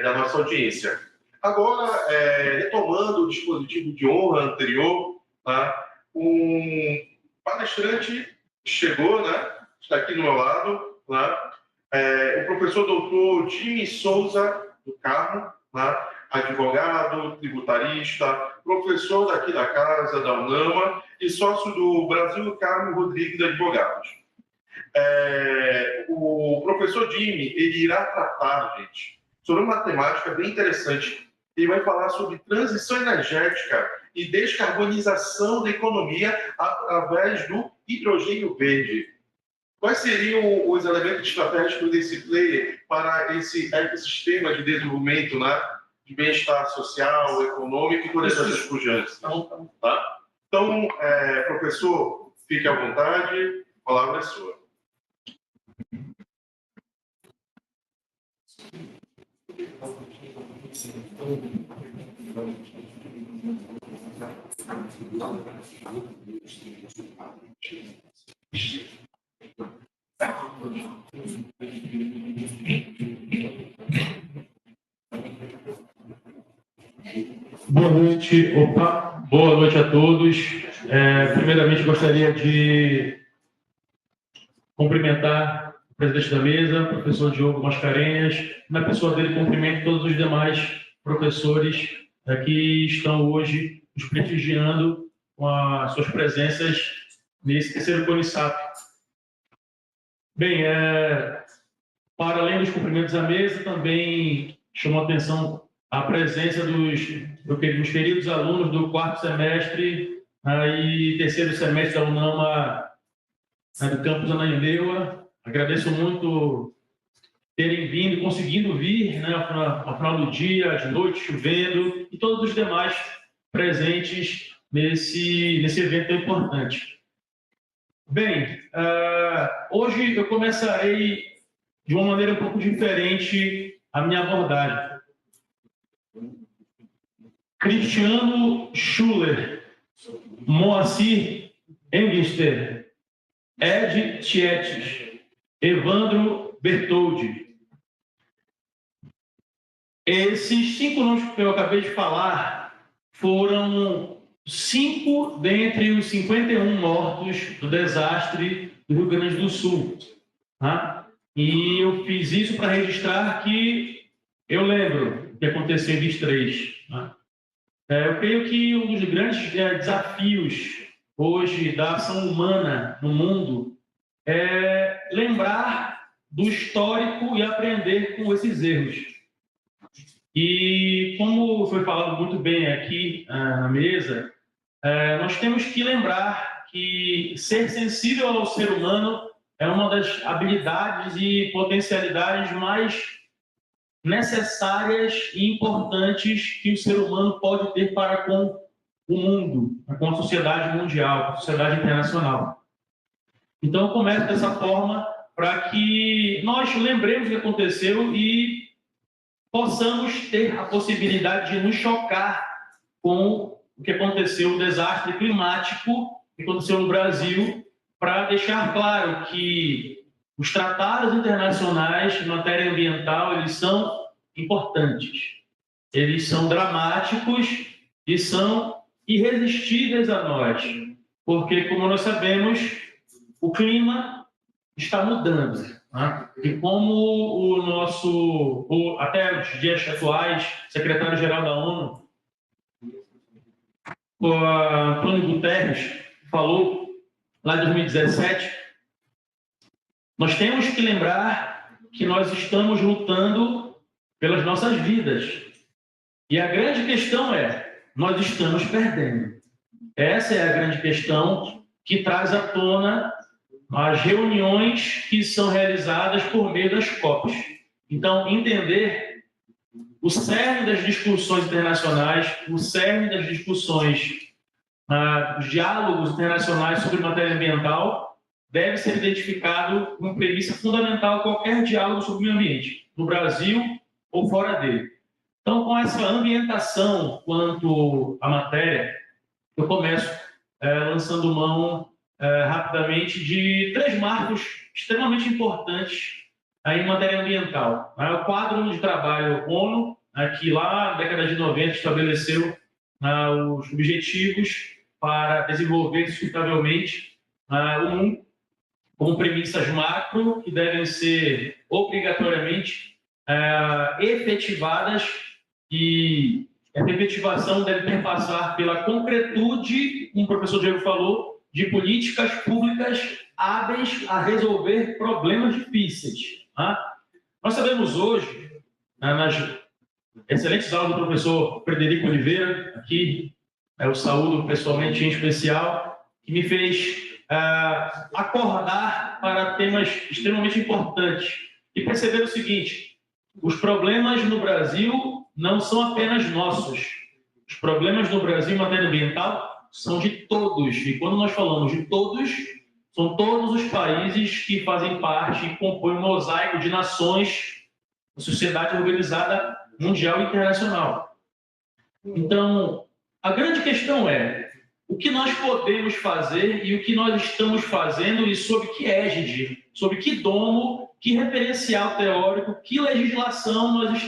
da nossa audiência. Agora, retomando o dispositivo de honra anterior, tá, um palestrante chegou, né, está aqui do meu lado, né, o professor doutor Jimmy Souza do Carmo, né, advogado, tributarista, professor daqui da casa, da UNAMA, e sócio do Brasil Carmo Rodrigues Advogados. O professor Jimmy, ele irá tratar, gente, sobre uma temática bem interessante. Ele vai falar sobre transição energética e descarbonização da economia através do hidrogênio verde. Quais seriam os elementos estratégicos desse player para esse ecossistema de desenvolvimento, né, de bem-estar social, econômico e por essas pujantes? Tá? Então, professor, fique à vontade, a palavra é sua. Boa noite, boa noite a todos. Primeiramente, gostaria de cumprimentar o presidente da mesa, o professor Diogo Mascarenhas. Na pessoa dele, cumprimento todos os demais professores que estão hoje nos prestigiando com as suas presenças nesse terceiro CONISAP. Bem, para além dos cumprimentos à mesa, também chamou a atenção a presença dos queridos alunos do quarto semestre e terceiro semestre da UNAMA do campus Ananindeua. Agradeço muito terem vindo, conseguindo vir, né, ao final do dia, de noite, chovendo, e todos os demais presentes nesse evento tão importante. Bem, hoje eu começarei de uma maneira um pouco diferente a minha abordagem. Cristiano Schuller, Moacir Engster, Ed Tietes, Evandro Bertoldi. Esses 5 nomes que eu acabei de falar foram 5 dentre os 51 mortos do desastre do Rio Grande do Sul. Tá? E eu fiz isso para registrar que eu lembro o que aconteceu em 23. Tá? Eu creio que um dos grandes desafios hoje da ação humana no mundo é lembrar do histórico e aprender com esses erros. E como foi falado muito bem aqui na mesa, nós temos que lembrar que ser sensível ao ser humano é uma das habilidades e potencialidades mais necessárias e importantes que o ser humano pode ter para com o mundo, com a sociedade mundial, com a sociedade internacional. Então, eu começo dessa forma para que nós lembremos o que aconteceu e possamos ter a possibilidade de nos chocar com o que aconteceu, o desastre climático que aconteceu no Brasil, para deixar claro que os tratados internacionais em matéria ambiental, eles são importantes, eles são dramáticos e são irresistíveis a nós, porque, como nós sabemos, o clima está mudando, né? E como até os dias atuais, secretário-geral da ONU, o Antônio Guterres, falou lá em 2017, nós temos que lembrar que nós estamos lutando pelas nossas vidas. E a grande questão é, nós estamos perdendo. Essa é a grande questão que traz à tona as reuniões que são realizadas por meio das COPs. Então, entender o cerne das discussões internacionais, o cerne das discussões, os diálogos internacionais sobre matéria ambiental, deve ser identificado como premissa fundamental a qualquer diálogo sobre o meio ambiente, no Brasil ou fora dele. Então, com essa ambientação quanto à matéria, eu começo lançando mão rapidamente de 3 marcos extremamente importantes em matéria ambiental. O quadro de trabalho ONU, que lá na década de 90 estabeleceu os objetivos para desenvolver sustentavelmente o mundo, como premissas macro que devem ser obrigatoriamente efetivadas e essa efetivação deve perpassar pela concretude, como o professor Diego falou, de políticas públicas hábeis a resolver problemas difíceis. Tá? Nós sabemos hoje, nas excelentes aulas do professor Frederico Oliveira, aqui eu saúdo pessoalmente em especial, que me fez acordar para temas extremamente importantes e perceber o seguinte: os problemas no Brasil não são apenas nossos. Os problemas no Brasil em matéria ambiental são de todos. E quando nós falamos de todos, são todos os países que fazem parte e compõem um mosaico de nações da sociedade organizada mundial e internacional. Então, a grande questão é o que nós podemos fazer e o que nós estamos fazendo e sob que égide, sob que domo, que referencial teórico, que legislação nós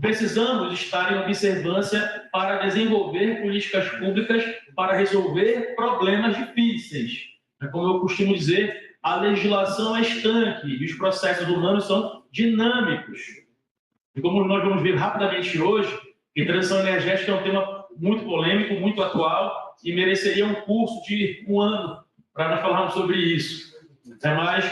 precisamos estar em observância para desenvolver políticas públicas para resolver problemas difíceis. Como eu costumo dizer, a legislação é estanque e os processos humanos são dinâmicos. E como nós vamos ver rapidamente hoje, que transição energética é um tema muito polêmico, muito atual e mereceria um curso de 1 ano para nós falarmos sobre isso. Mas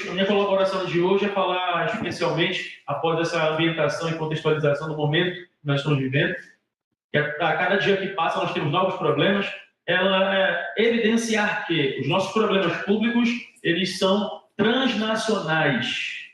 a minha colaboração de hoje é falar especialmente, após essa ambientação e contextualização do momento que nós estamos vivendo, que a cada dia que passa nós temos novos problemas, ela é evidenciar que os nossos problemas públicos, eles são transnacionais.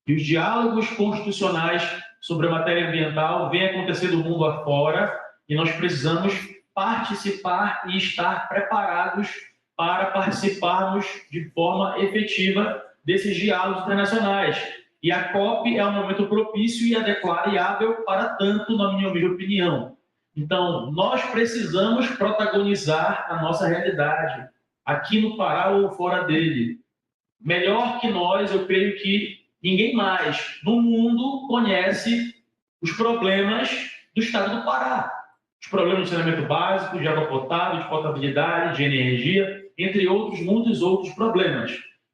E os diálogos constitucionais sobre a matéria ambiental vêm acontecer do mundo afora e nós precisamos participar e estar preparados para participarmos de forma efetiva desses diálogos internacionais. E a COP é um momento propício e adequado e hábil para tanto, na minha humilde opinião. Então, nós precisamos protagonizar a nossa realidade, aqui no Pará ou fora dele. Melhor que nós, eu creio que ninguém mais no mundo conhece os problemas do estado do Pará. Os problemas de saneamento básico, de água potável, de potabilidade, de energia, entre outros, muitos outros problemas.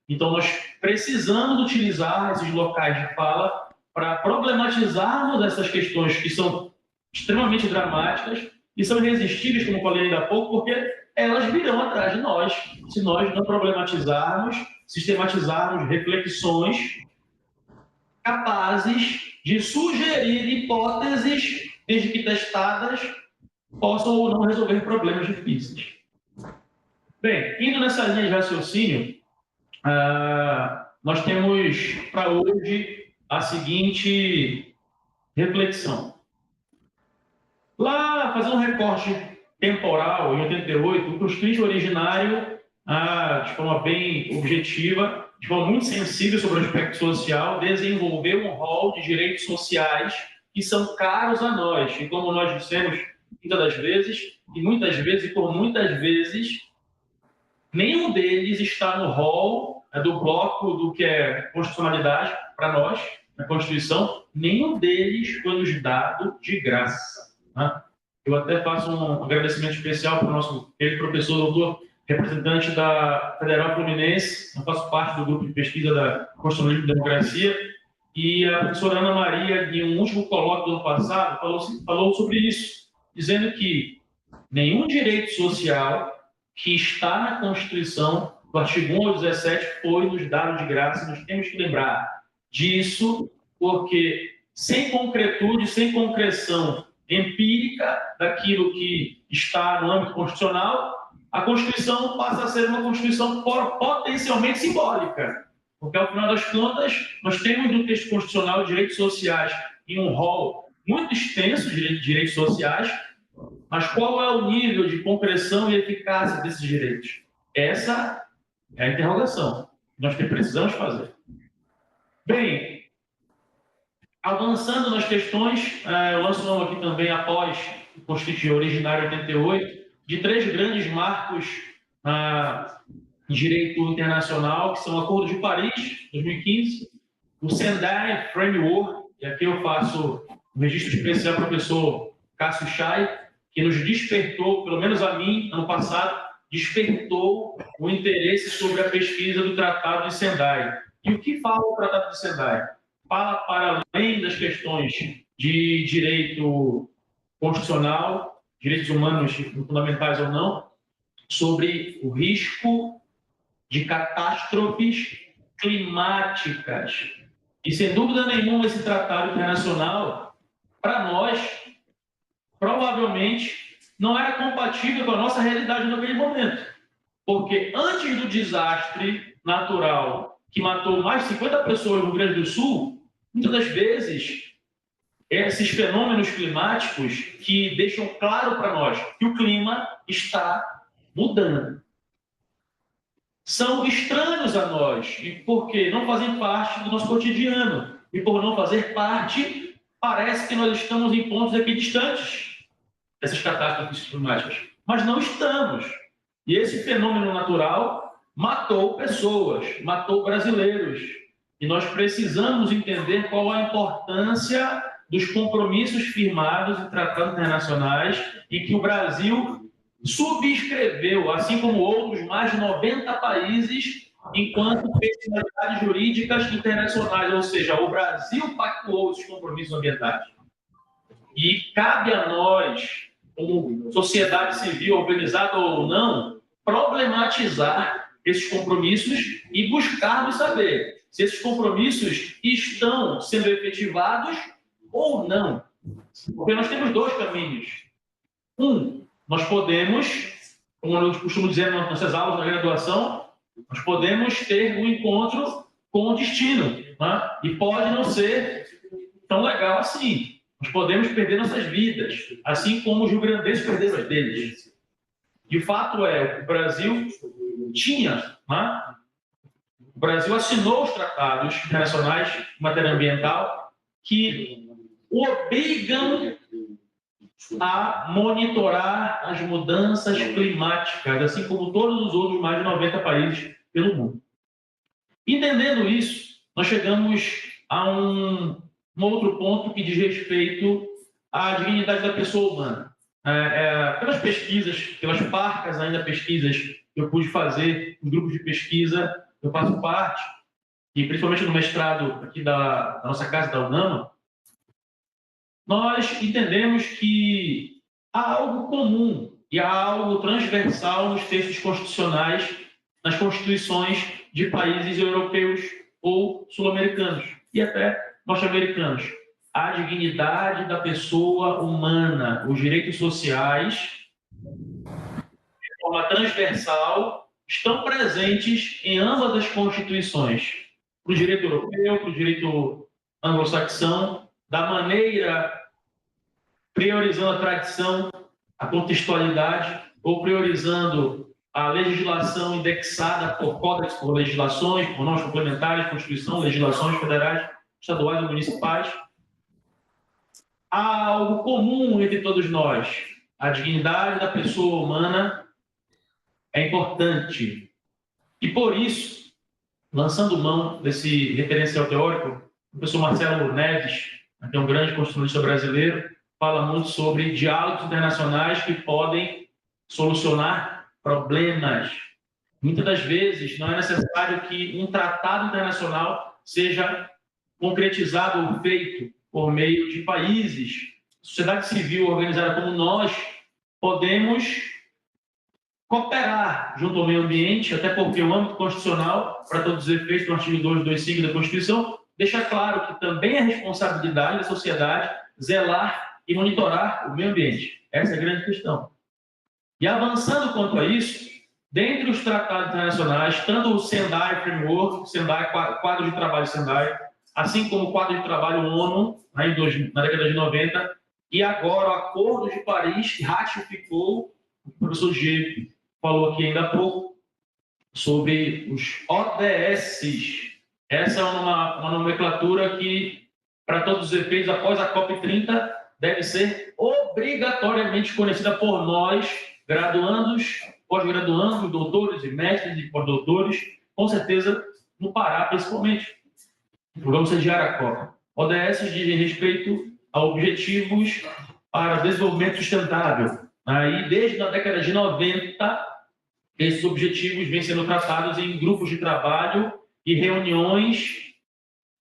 Então, nós precisamos utilizar esses locais de fala para problematizarmos essas questões que são extremamente dramáticas e são irresistíveis, como falei ainda há pouco, porque elas virão atrás de nós, se nós não problematizarmos, sistematizarmos reflexões capazes de sugerir hipóteses, desde que testadas, possam ou não resolver problemas difíceis. Bem, indo nessa linha de raciocínio, nós temos para hoje a seguinte reflexão. Lá, fazendo um recorte temporal, em 88, o Constituinte originário, de forma bem objetiva, de forma muito sensível sobre o aspecto social, desenvolveu um rol de direitos sociais que são caros a nós. E como nós dissemos muitas das vezes, e muitas vezes, e por muitas vezes, nenhum deles está no rol do bloco do que é constitucionalidade para nós, na Constituição, nenhum deles foi nos dado de graça. Né? Eu até faço um agradecimento especial para o nosso professor doutor, representante da Federal Fluminense, eu faço parte do grupo de pesquisa da Constitucionalismo e Democracia, e a professora Ana Maria, em um último colóquio do ano passado, falou sobre isso, dizendo que nenhum direito social que está na Constituição, do artigo 1 ao 17, foi nos dado de graça. Nós temos que lembrar disso, porque sem concretude, sem concreção empírica daquilo que está no âmbito constitucional, a Constituição passa a ser uma Constituição potencialmente simbólica. Porque, ao final das contas, nós temos no texto constitucional direitos sociais em um rol muito extenso de direitos sociais, mas qual é o nível de concreção e eficácia desses direitos? Essa é a interrogação que nós precisamos fazer. Bem, avançando nas questões, eu lanço o nome aqui também, após o Constituinte originário 88, de 3 grandes marcos em direito internacional, que são o Acordo de Paris, 2015, o Sendai Framework, e aqui eu faço um registro especial ao professor Cássio Chay, que nos despertou, pelo menos a mim, ano passado, despertou o interesse sobre a pesquisa do Tratado de Sendai. E o que fala o Tratado de Sendai? Fala, para além das questões de direito constitucional, direitos humanos fundamentais ou não, sobre o risco de catástrofes climáticas. E, sem dúvida nenhuma, esse tratado internacional, para nós, provavelmente, não era compatível com a nossa realidade naquele momento. Porque antes do desastre natural que matou mais de 50 pessoas no Rio Grande do Sul, muitas das vezes, esses fenômenos climáticos que deixam claro para nós que o clima está mudando. São estranhos a nós, e porque não fazem parte do nosso cotidiano. E por não fazer parte, parece que nós estamos em pontos equidistantes dessas catástrofes climáticas. Mas não estamos. E esse fenômeno natural matou pessoas, matou brasileiros. E nós precisamos entender qual a importância dos compromissos firmados em tratados internacionais e que o Brasil subscreveu, assim como outros mais de 90 países, enquanto personalidades jurídicas internacionais, ou seja, o Brasil pactuou esses compromissos ambientais. E cabe a nós, como sociedade civil, organizada ou não, problematizar esses compromissos e buscarmos saber se esses compromissos estão sendo efetivados ou não. Porque nós temos dois caminhos. Nós podemos, como eu costumo dizer nas nossas aulas na graduação, nós podemos ter um encontro com o destino, né? E pode não ser tão legal assim. Nós podemos perder nossas vidas, assim como os rio-grandenses perderam as deles. E o fato é, o Brasil tinha, né? O Brasil assinou os tratados internacionais em matéria ambiental que o obrigam a monitorar as mudanças climáticas, assim como todos os outros mais de 90 países pelo mundo. Entendendo isso, nós chegamos a um outro ponto que diz respeito à dignidade da pessoa humana. Pelas pesquisas, pelas parcas ainda pesquisas que eu pude fazer em grupos de pesquisa, eu faço parte, e principalmente no mestrado aqui da nossa casa, da UNAMA, nós entendemos que há algo comum e há algo transversal nos textos constitucionais, nas constituições de países europeus ou sul-americanos e até norte-americanos. A dignidade da pessoa humana, os direitos sociais, de forma transversal, estão presentes em ambas as constituições, para o direito europeu, para o direito anglo-saxão, da maneira priorizando a tradição, a contextualidade, ou priorizando a legislação indexada por códigos, por legislações, por normas complementares, Constituição, legislações federais, estaduais e municipais. Há algo comum entre todos nós. A dignidade da pessoa humana é importante. E por isso, lançando mão desse referencial teórico, o professor Marcelo Neves, que é um grande constitucionalista brasileiro, fala muito sobre diálogos internacionais que podem solucionar problemas. Muitas das vezes não é necessário que um tratado internacional seja concretizado ou feito por meio de países. Sociedade civil organizada como nós podemos cooperar junto ao meio ambiente, até porque o âmbito constitucional, para todos os efeitos, no artigo 225 da Constituição, deixa claro que também é responsabilidade da sociedade zelar e monitorar o meio ambiente. Essa é a grande questão. E avançando quanto a isso, dentre os tratados internacionais, tanto o Sendai Framework, o Sendai, quadro de trabalho Sendai, assim como o quadro de trabalho ONU, na década de 90, e agora o Acordo de Paris, que ratificou, o professor G falou aqui ainda há pouco, sobre os ODS. Essa é uma nomenclatura que, para todos os efeitos, após a COP30, deve ser obrigatoriamente conhecida por nós, graduandos, pós-graduandos, doutores e mestres e pós-doutores, com certeza no Pará, principalmente. O programa sediar a COP. ODS dizem respeito a objetivos para desenvolvimento sustentável. Aí, desde a década de 90, esses objetivos vêm sendo tratados em grupos de trabalho e reuniões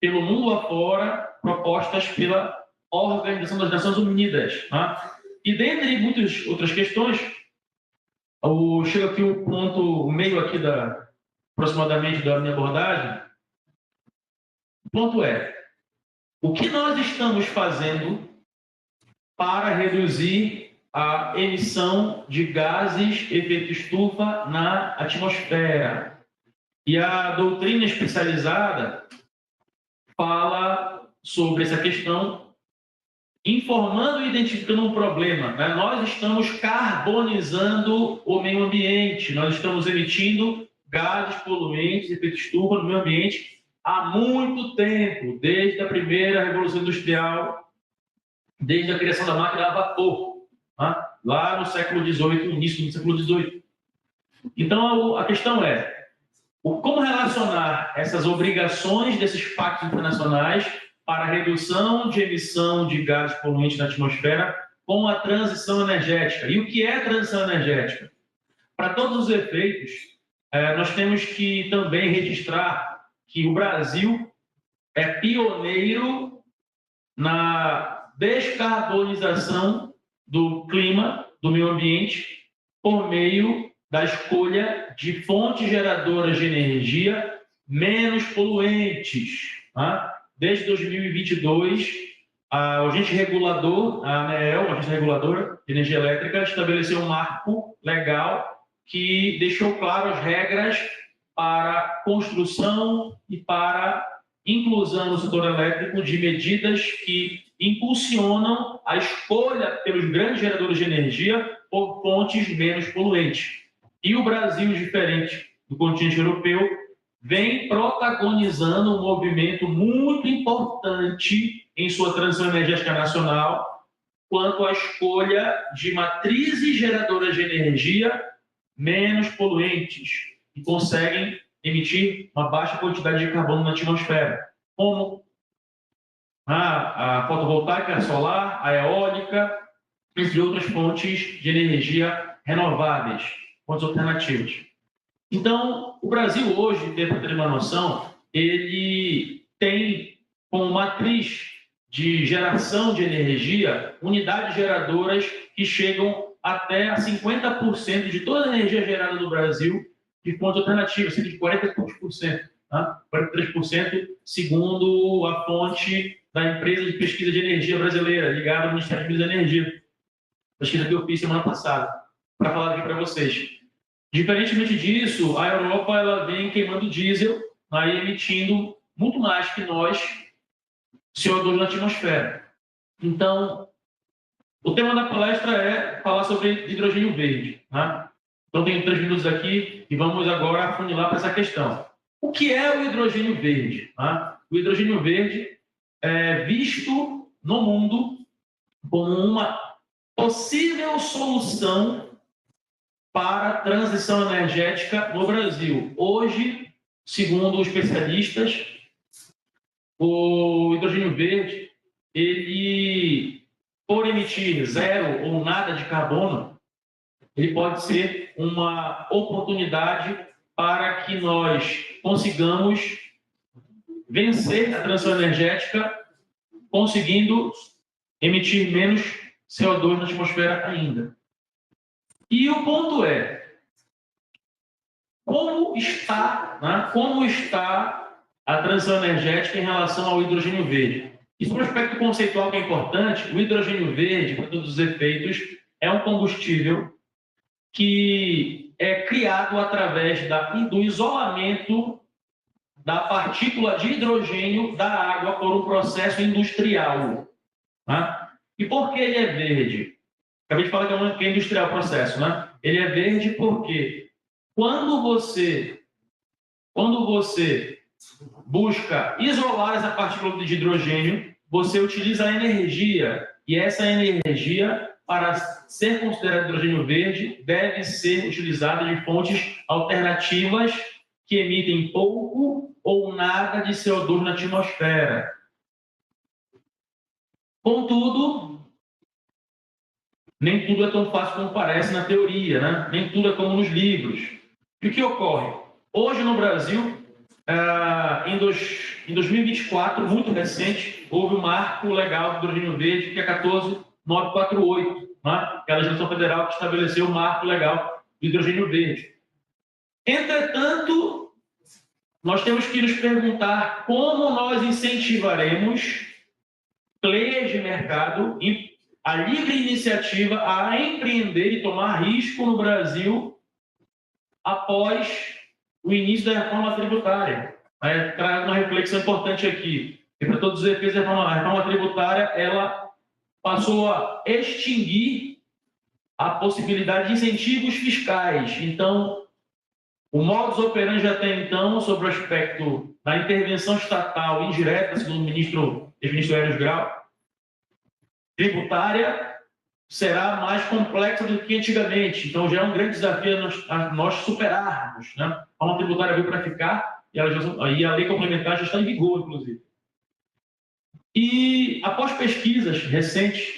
pelo mundo afora, propostas pela Organização das Nações Unidas. Tá? E dentre muitas outras questões, chega aqui o ponto meio aqui aproximadamente da minha abordagem. O ponto é, o que nós estamos fazendo para reduzir a emissão de gases efeito estufa na atmosfera? E a doutrina especializada fala sobre essa questão, informando e identificando um problema. Né? Nós estamos carbonizando o meio ambiente, nós estamos emitindo gases poluentes, efeito estufa no meio ambiente há muito tempo, desde a primeira Revolução Industrial, desde a criação da máquina a vapor, tá? Lá no século XVIII, início do século XVIII. Então, a questão é, como relacionar essas obrigações desses pactos internacionais para a redução de emissão de gases poluentes na atmosfera com a transição energética? E o que é a transição energética? Para todos os efeitos, nós temos que também registrar que o Brasil é pioneiro na descarbonização do clima, do meio ambiente, por meio da escolha de fontes geradoras de energia menos poluentes. Tá? Desde 2022, o agente regulador, a ANEEL, a Agência Reguladora de Energia Elétrica, estabeleceu um marco legal que deixou claro as regras para construção e para inclusão no setor elétrico de medidas que impulsionam a escolha pelos grandes geradores de energia por fontes menos poluentes. E o Brasil, diferente do continente europeu, vem protagonizando um movimento muito importante em sua transição energética nacional quanto à escolha de matrizes geradoras de energia menos poluentes, que conseguem emitir uma baixa quantidade de carbono na atmosfera, como a fotovoltaica, a solar, a eólica, entre outras fontes de energia renováveis, fontes alternativas. Então, o Brasil hoje, para ter uma noção, ele tem como matriz de geração de energia unidades geradoras que chegam até a 50% de toda a energia gerada no Brasil de fontes alternativas, cerca de 43%, tá? 43% segundo a fonte da empresa de pesquisa de energia brasileira, ligada ao Ministério da Energia. Pesquisa que eu fiz semana passada, para falar aqui para vocês. Diferentemente disso, a Europa ela vem queimando diesel, aí emitindo muito mais que nós CO2 na atmosfera. Então, o tema da palestra é falar sobre hidrogênio verde. Né? Então, tenho 3 minutos aqui e vamos agora afunilar para essa questão. O que é o hidrogênio verde? Né? O hidrogênio verde é visto no mundo como uma possível solução para a transição energética no Brasil. Hoje, segundo os especialistas, o hidrogênio verde, ele, por emitir zero ou nada de carbono, ele pode ser uma oportunidade para que nós consigamos vencer a transição energética, conseguindo emitir menos CO2 na atmosfera ainda. E o ponto é, como está a transição energética em relação ao hidrogênio verde? E sobre o aspecto conceitual que é importante, o hidrogênio verde, para todos os efeitos, é um combustível que é criado através do isolamento da partícula de hidrogênio da água por um processo industrial. Tá? E por que ele é verde? Acabei de falar que é industrial o processo, né? Ele é verde porque quando você busca isolar essa partícula de hidrogênio, você utiliza a energia, e essa energia, para ser considerada hidrogênio verde, deve ser utilizada de fontes alternativas que emitem pouco ou nada de CO2 na atmosfera. Contudo, nem tudo é tão fácil como parece na teoria, né? Nem tudo é como nos livros. E o que ocorre? Hoje no Brasil, Em 2024, muito recente, houve um marco legal do hidrogênio verde, que é 14948, né? Que é a legislação federal que estabeleceu o marco legal do hidrogênio verde. Entretanto, nós temos que nos perguntar como nós incentivaremos players de mercado e a livre iniciativa a empreender e tomar risco no Brasil após o início da reforma tributária. Trago uma reflexão importante aqui. E para todos os efeitos, a reforma tributária ela passou a extinguir a possibilidade de incentivos fiscais. Então, o modus operandi até então, sobre o aspecto da intervenção estatal indireta, segundo o ministro Enes Grau, tributária, será mais complexa do que antigamente. Então, já é um grande desafio a nós superarmos, né? A reforma tributária veio para ficar e a lei complementar já está em vigor, inclusive. E, após pesquisas recentes,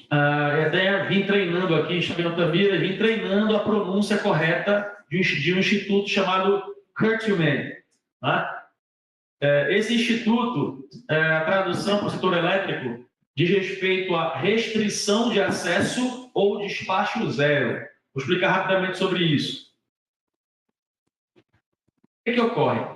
até vim treinando aqui, vim treinando a pronúncia correta de um instituto chamado Curtman. Né? Esse instituto, a tradução para o setor elétrico, diz respeito à restrição de acesso ou despacho zero. Vou explicar rapidamente sobre isso. O que ocorre?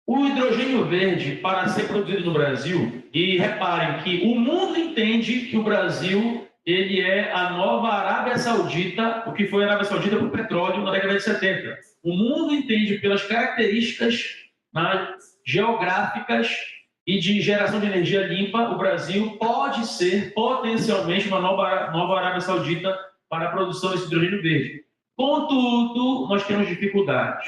O hidrogênio verde, para ser produzido no Brasil, e reparem que o mundo entende que o Brasil ele é a nova Arábia Saudita, o que foi a Arábia Saudita para o petróleo na década de 70. O mundo entende pelas características geográficas e de geração de energia limpa, o Brasil pode ser potencialmente uma nova Arábia Saudita para a produção desse hidrogênio verde. Contudo, nós temos dificuldades.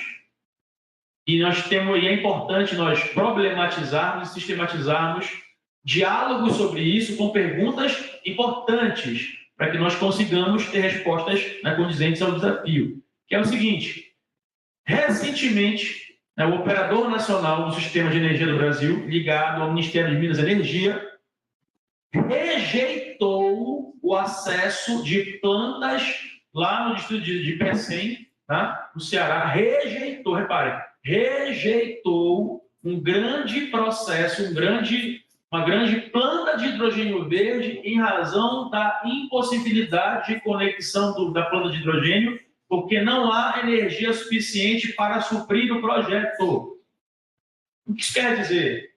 E é importante nós problematizarmos e sistematizarmos diálogos sobre isso com perguntas importantes para que nós consigamos ter respostas condizentes ao desafio. Que é o seguinte: recentemente, o Operador Nacional do Sistema de Energia do Brasil, ligado ao Ministério de Minas e Energia, rejeitou o acesso de plantas lá no distrito de Pecém, tá? No Ceará, rejeitou um grande processo, uma grande planta de hidrogênio verde em razão da impossibilidade de conexão da planta de hidrogênio, porque não há energia suficiente para suprir o projeto. O que isso quer dizer?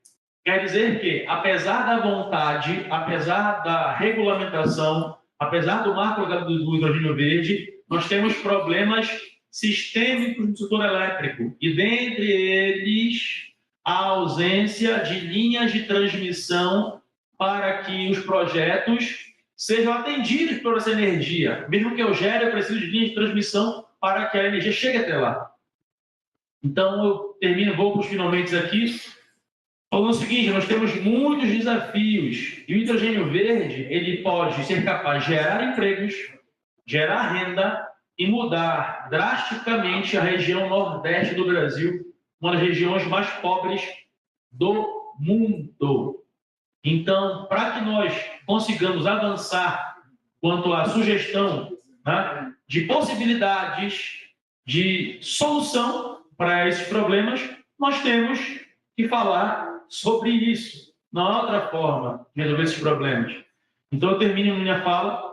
Quer dizer que, apesar da vontade, apesar da regulamentação, apesar do marco do hidrogênio verde, nós temos problemas sistêmicos no setor elétrico, e dentre eles a ausência de linhas de transmissão para que os projetos sejam atendidos por essa energia. Mesmo que eu gere, eu preciso de linhas de transmissão para que a energia chegue até lá. Então, eu vou para os finalmente aqui, falando o seguinte: nós temos muitos desafios, e o hidrogênio verde ele pode ser capaz de gerar empregos, gerar renda e mudar drasticamente a região nordeste do Brasil, uma das regiões mais pobres do mundo. Então, para que nós consigamos avançar quanto à sugestão de possibilidades de solução para esses problemas, nós temos que falar sobre isso. Não há outra forma de resolver esses problemas. Então, eu termino minha fala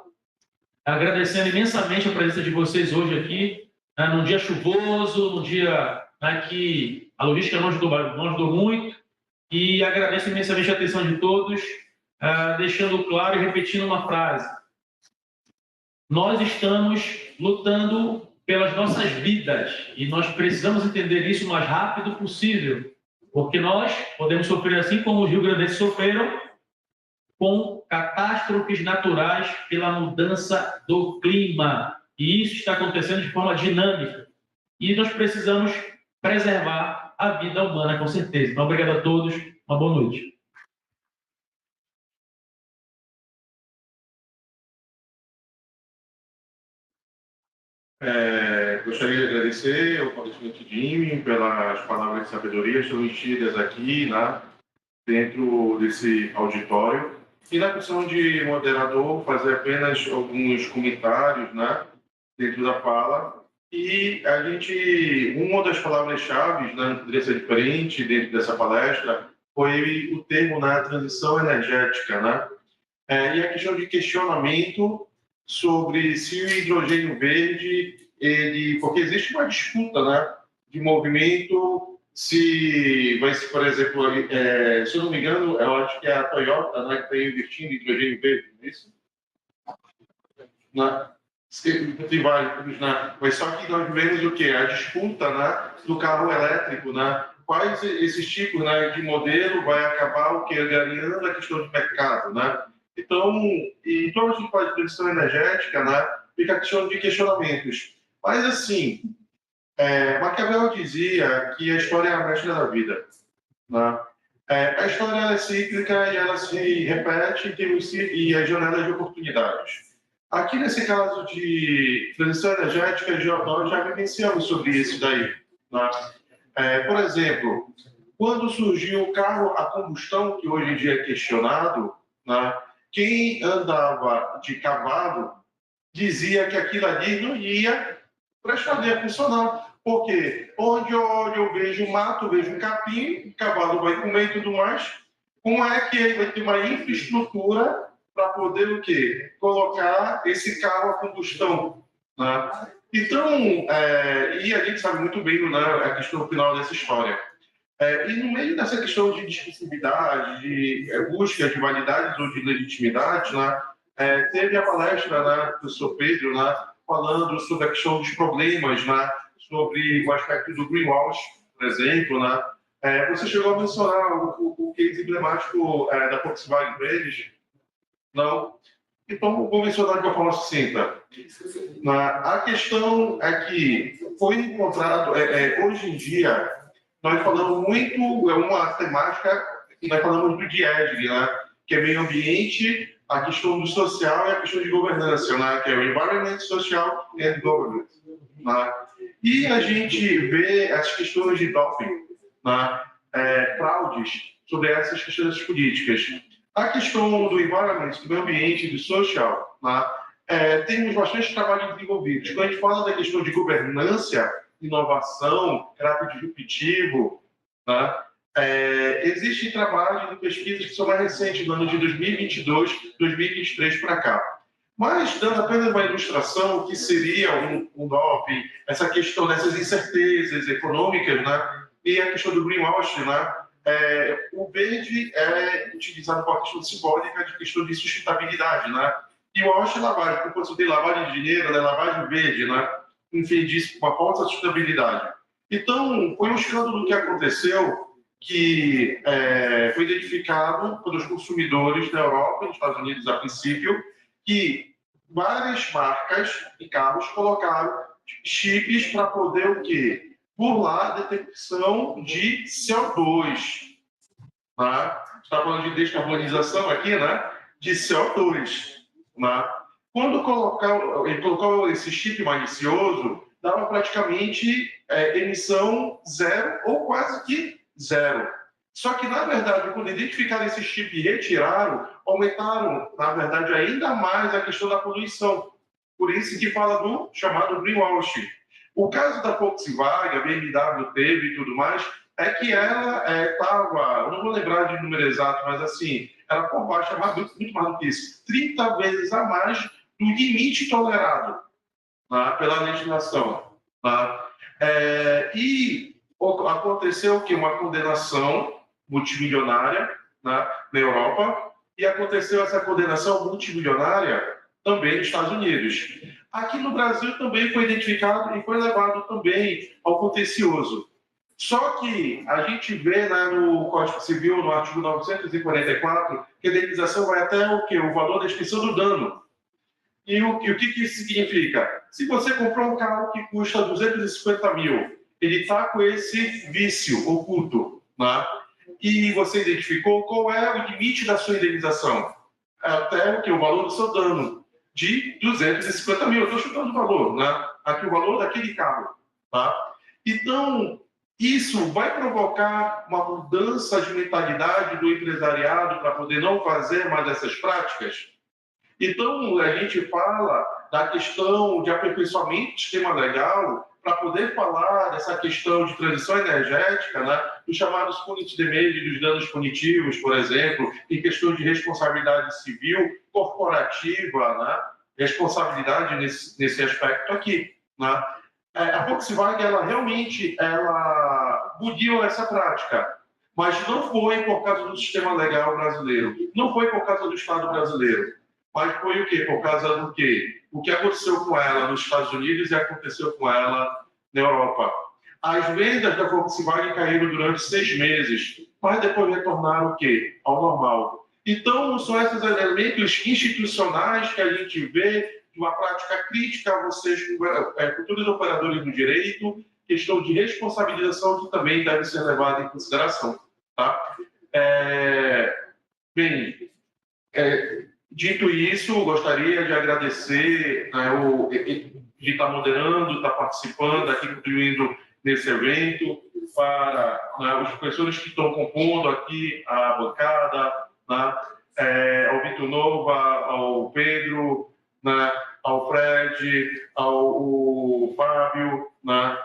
agradecendo imensamente a presença de vocês hoje aqui, num dia chuvoso, num dia que a logística não ajudou muito, e agradeço imensamente a atenção de todos, deixando claro e repetindo uma frase: nós estamos lutando pelas nossas vidas e nós precisamos entender isso o mais rápido possível, porque nós podemos sofrer assim como os rio-grandenses sofreram com catástrofes naturais pela mudança do clima, e isso está acontecendo de forma dinâmica, e nós precisamos preservar a vida humana, com certeza. Então, obrigado a todos, uma boa noite. Gostaria de agradecer ao palestrante Jimmy pelas palavras de sabedoria transmitidas aqui, dentro desse auditório. E na questão de moderador, fazer apenas alguns comentários dentro da fala, E uma das palavras-chave, né, não poderia ser diferente dentro dessa palestra, foi o termo, né, transição energética, né? E a questão de questionamento sobre se o hidrogênio verde, porque existe uma disputa, né, de movimento, se vai ser, por exemplo, se eu não me engano, eu acho que é a Toyota, né, que está investindo em hidrogênio verde, não é isso? Né? Tem vários, né? Mas só que nós vemos o quê? A disputa, né, do carro elétrico, né? Quais esses tipos, né, de modelo vai acabar o quê? Ganhando a questão de mercado, né? Então, e toda a gente fala de transição energética, né, fica a questão de questionamentos. Mas, assim, Maquiavel dizia que a história é a mestra da vida, né? A história ela é cíclica e ela se repete e as janelas de oportunidades. Aqui, nesse caso de transição energética, nós já vivenciamos sobre isso daí, né? Por exemplo, quando surgiu o carro a combustão, que hoje em dia é questionado, né, quem andava de cavalo dizia que aquilo ali não ia prestar, nem a funcionar. Porque onde eu vejo mato, vejo um capim, o cavalo vai comer e tudo mais. Como é que ele vai ter uma infraestrutura para poder o quê? Colocar esse carro a combustão, né? Então, e a gente sabe muito bem, né, a questão final dessa história. E no meio dessa questão de discursividade, de busca de validades ou de legitimidade, né, teve a palestra, né, do professor Pedro, né, falando sobre a questão dos problemas, né, sobre o aspecto do greenwash, por exemplo, né. Você chegou a mencionar o case emblemático da Volkswagen deles? Não? Então, vou mencionar de uma forma sucinta. A questão é que foi encontrado, hoje em dia, nós falamos muito, é uma temática que nós falamos muito de ESG, né? Que é meio ambiente, a questão do social e a questão de governança, né? Que é o Environment, Social and Governance. Né? E a gente vê as questões de doping, né? Fraudes sobre essas questões políticas. A questão do environment, do meio ambiente, do social, né? Temos bastante trabalho desenvolvido. Quando a gente fala da questão de governança, inovação, caráter disruptivo, né? Existe trabalho de pesquisas que são mais recentes, no ano de 2022, 2023 para cá. Mas, dando apenas uma ilustração, o que seria um doping, essa questão dessas incertezas econômicas, né? E a questão do greenwashing, né? O verde é utilizado para a questão simbólica de questão de sustentabilidade, né? E o wash é lavagem, por conta de lavagem de dinheiro, né? Lavagem verde, né? Enfim, disso, uma falta de sustentabilidade. Então, foi um escândalo que aconteceu, que foi identificado pelos consumidores da Europa e dos Estados Unidos, a princípio, que várias marcas de carros colocaram chips para poder o quê? Burlar a detecção de CO2. Tá? Está falando de descarbonização aqui, né? De CO2. Né? Quando ele colocou esse chip malicioso, dava praticamente emissão zero ou quase que zero. Só que, na verdade, quando identificaram esse chip e retiraram, aumentaram, na verdade, ainda mais a questão da poluição. Por isso que fala do chamado greenwashing. O caso da Volkswagen, a BMW teve e tudo mais, é que ela estava, eu não vou lembrar de número exato, mas assim, era por baixo, muito mais do que isso, 30 vezes a mais do limite tolerado, tá, pela legislação. Tá? E aconteceu que uma condenação multimilionária, né, na Europa, e aconteceu essa condenação multimilionária também nos Estados Unidos. Aqui no Brasil também foi identificado e foi levado também ao contencioso. Só que a gente vê, né, no Código Civil, no artigo 944, que a indenização vai até o quê? O valor da extinção do dano. E o que isso significa? Se você comprou um carro que custa 250 mil, ele está com esse vício oculto, né? E você identificou qual é o limite da sua indenização? Até o que? O valor do seu dano, de 250 mil. Eu estou chutando o valor, né? Aqui o valor daquele carro. Tá? Então, isso vai provocar uma mudança de mentalidade do empresariado para poder não fazer mais essas práticas? Então, a gente fala da questão de aperfeiçoamento do sistema legal para poder falar dessa questão de transição energética, né, dos chamados punitive damage, dos danos punitivos, por exemplo, em questão de responsabilidade civil corporativa, né, responsabilidade nesse aspecto aqui, né. A Volkswagen, ela realmente budiu essa prática, mas não foi por causa do sistema legal brasileiro, não foi por causa do Estado brasileiro, mas foi o quê? Por causa do quê? O que aconteceu com ela nos Estados Unidos e aconteceu com ela na Europa. As vendas da Volkswagen caíram durante 6 meses, mas depois retornaram o quê? Ao normal. Então, são esses elementos institucionais que a gente vê de uma prática crítica a vocês, futuros operadores do direito, questão de responsabilização que também deve ser levada em consideração. Tá? Dito isso, gostaria de agradecer, né, de estar moderando, estar participando, aqui contribuindo nesse evento, para, né, os professores que estão compondo aqui a bancada, né, ao Vitor Nova, ao Pedro, né, ao Fred, ao Fábio, né,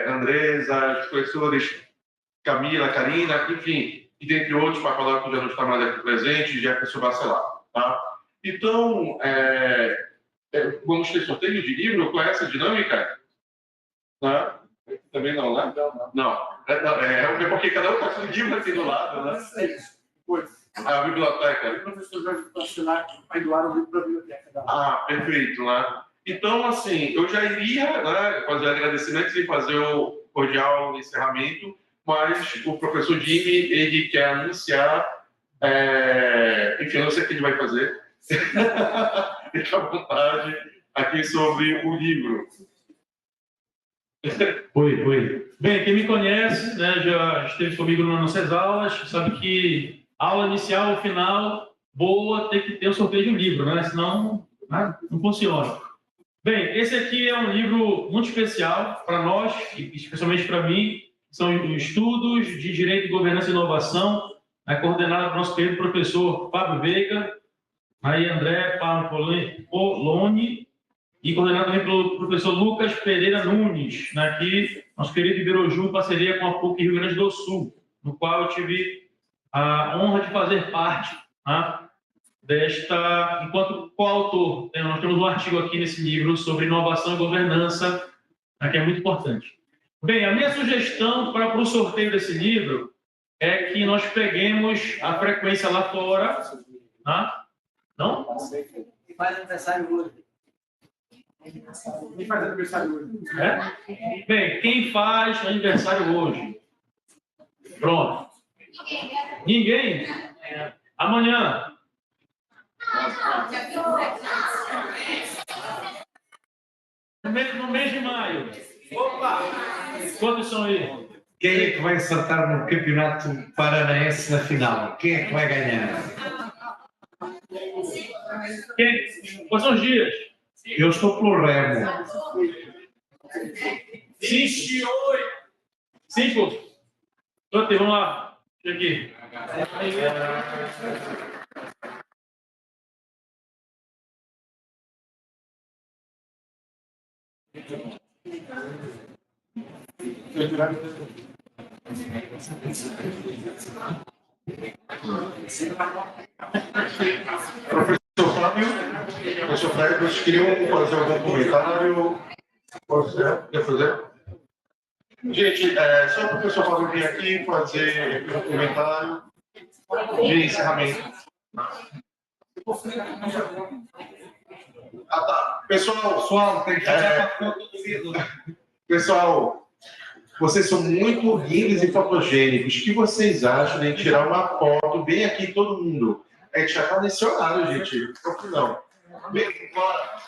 Andresa, os professores Camila, Karina, enfim, e dentre outros, para falar que já não está mais aqui presente, Jefferson Bacelar. Tá? Então, vamos ter sorteio de livro com essa dinâmica? Tá? Também não, né? Não. É porque cada um está com um livro aqui do lado, né? A biblioteca. O professor Jorge Pastelar vai doar o livro para a biblioteca. Perfeito, né? Então, assim, eu já iria, né, fazer agradecimentos e fazer o cordial encerramento, mas o professor Jimmy, ele quer anunciar, enfim, eu não sei o que ele vai fazer, fica à vontade aqui sobre o livro. Oi. Bem, quem me conhece, né, já esteve comigo nas nossas aulas, sabe que aula inicial ou final, boa, tem que ter o sorteio de um livro, né? Senão, né, não funciona. Bem, esse aqui é um livro muito especial para nós, e especialmente para mim. São estudos de Direito, Governança e Inovação, coordenado pelo nosso querido professor Fábio Veiga, aí André Poloni, e coordenado também pelo professor Lucas Pereira Nunes, aqui, nosso querido Iberoju, em parceria com a PUC Rio Grande do Sul, no qual eu tive a honra de fazer parte, né, enquanto coautor. Nós temos um artigo aqui nesse livro sobre inovação e governança, que é muito importante. Bem, a minha sugestão para o sorteio desse livro é que nós peguemos a frequência lá fora. Tá? Não? Quem faz aniversário hoje? Quem faz aniversário hoje? Bem, quem faz aniversário hoje? Pronto. Ninguém? Amanhã. No mês de maio. Opa! Quantos são aí? Quem é que vai acertar no campeonato paranaense na final? Quem é que vai ganhar? Quais são os dias? Eu estou pelo Remo. 5. Vamos lá. Chega aqui. Professor Fred, vocês queriam fazer algum comentário? Quer fazer? Gente, só o professor Fábio vir aqui fazer um comentário de encerramento. Tá. Pessoal, tem que fazer a foto do vídeo. Pessoal, vocês são muito lindos e fotogênicos. O que vocês acham de tirar uma foto bem aqui, todo mundo? A gente já está nesse horário, gente. Não. Bem, bora.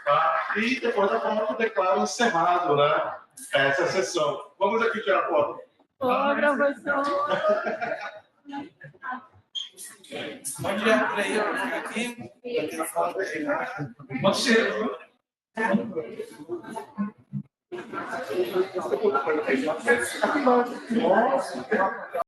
Tá? E depois da foto, declaro encerrado, né, essa sessão. Vamos aqui tirar a foto. Ô, professor! Pode ir para aí, aqui. Pode ser.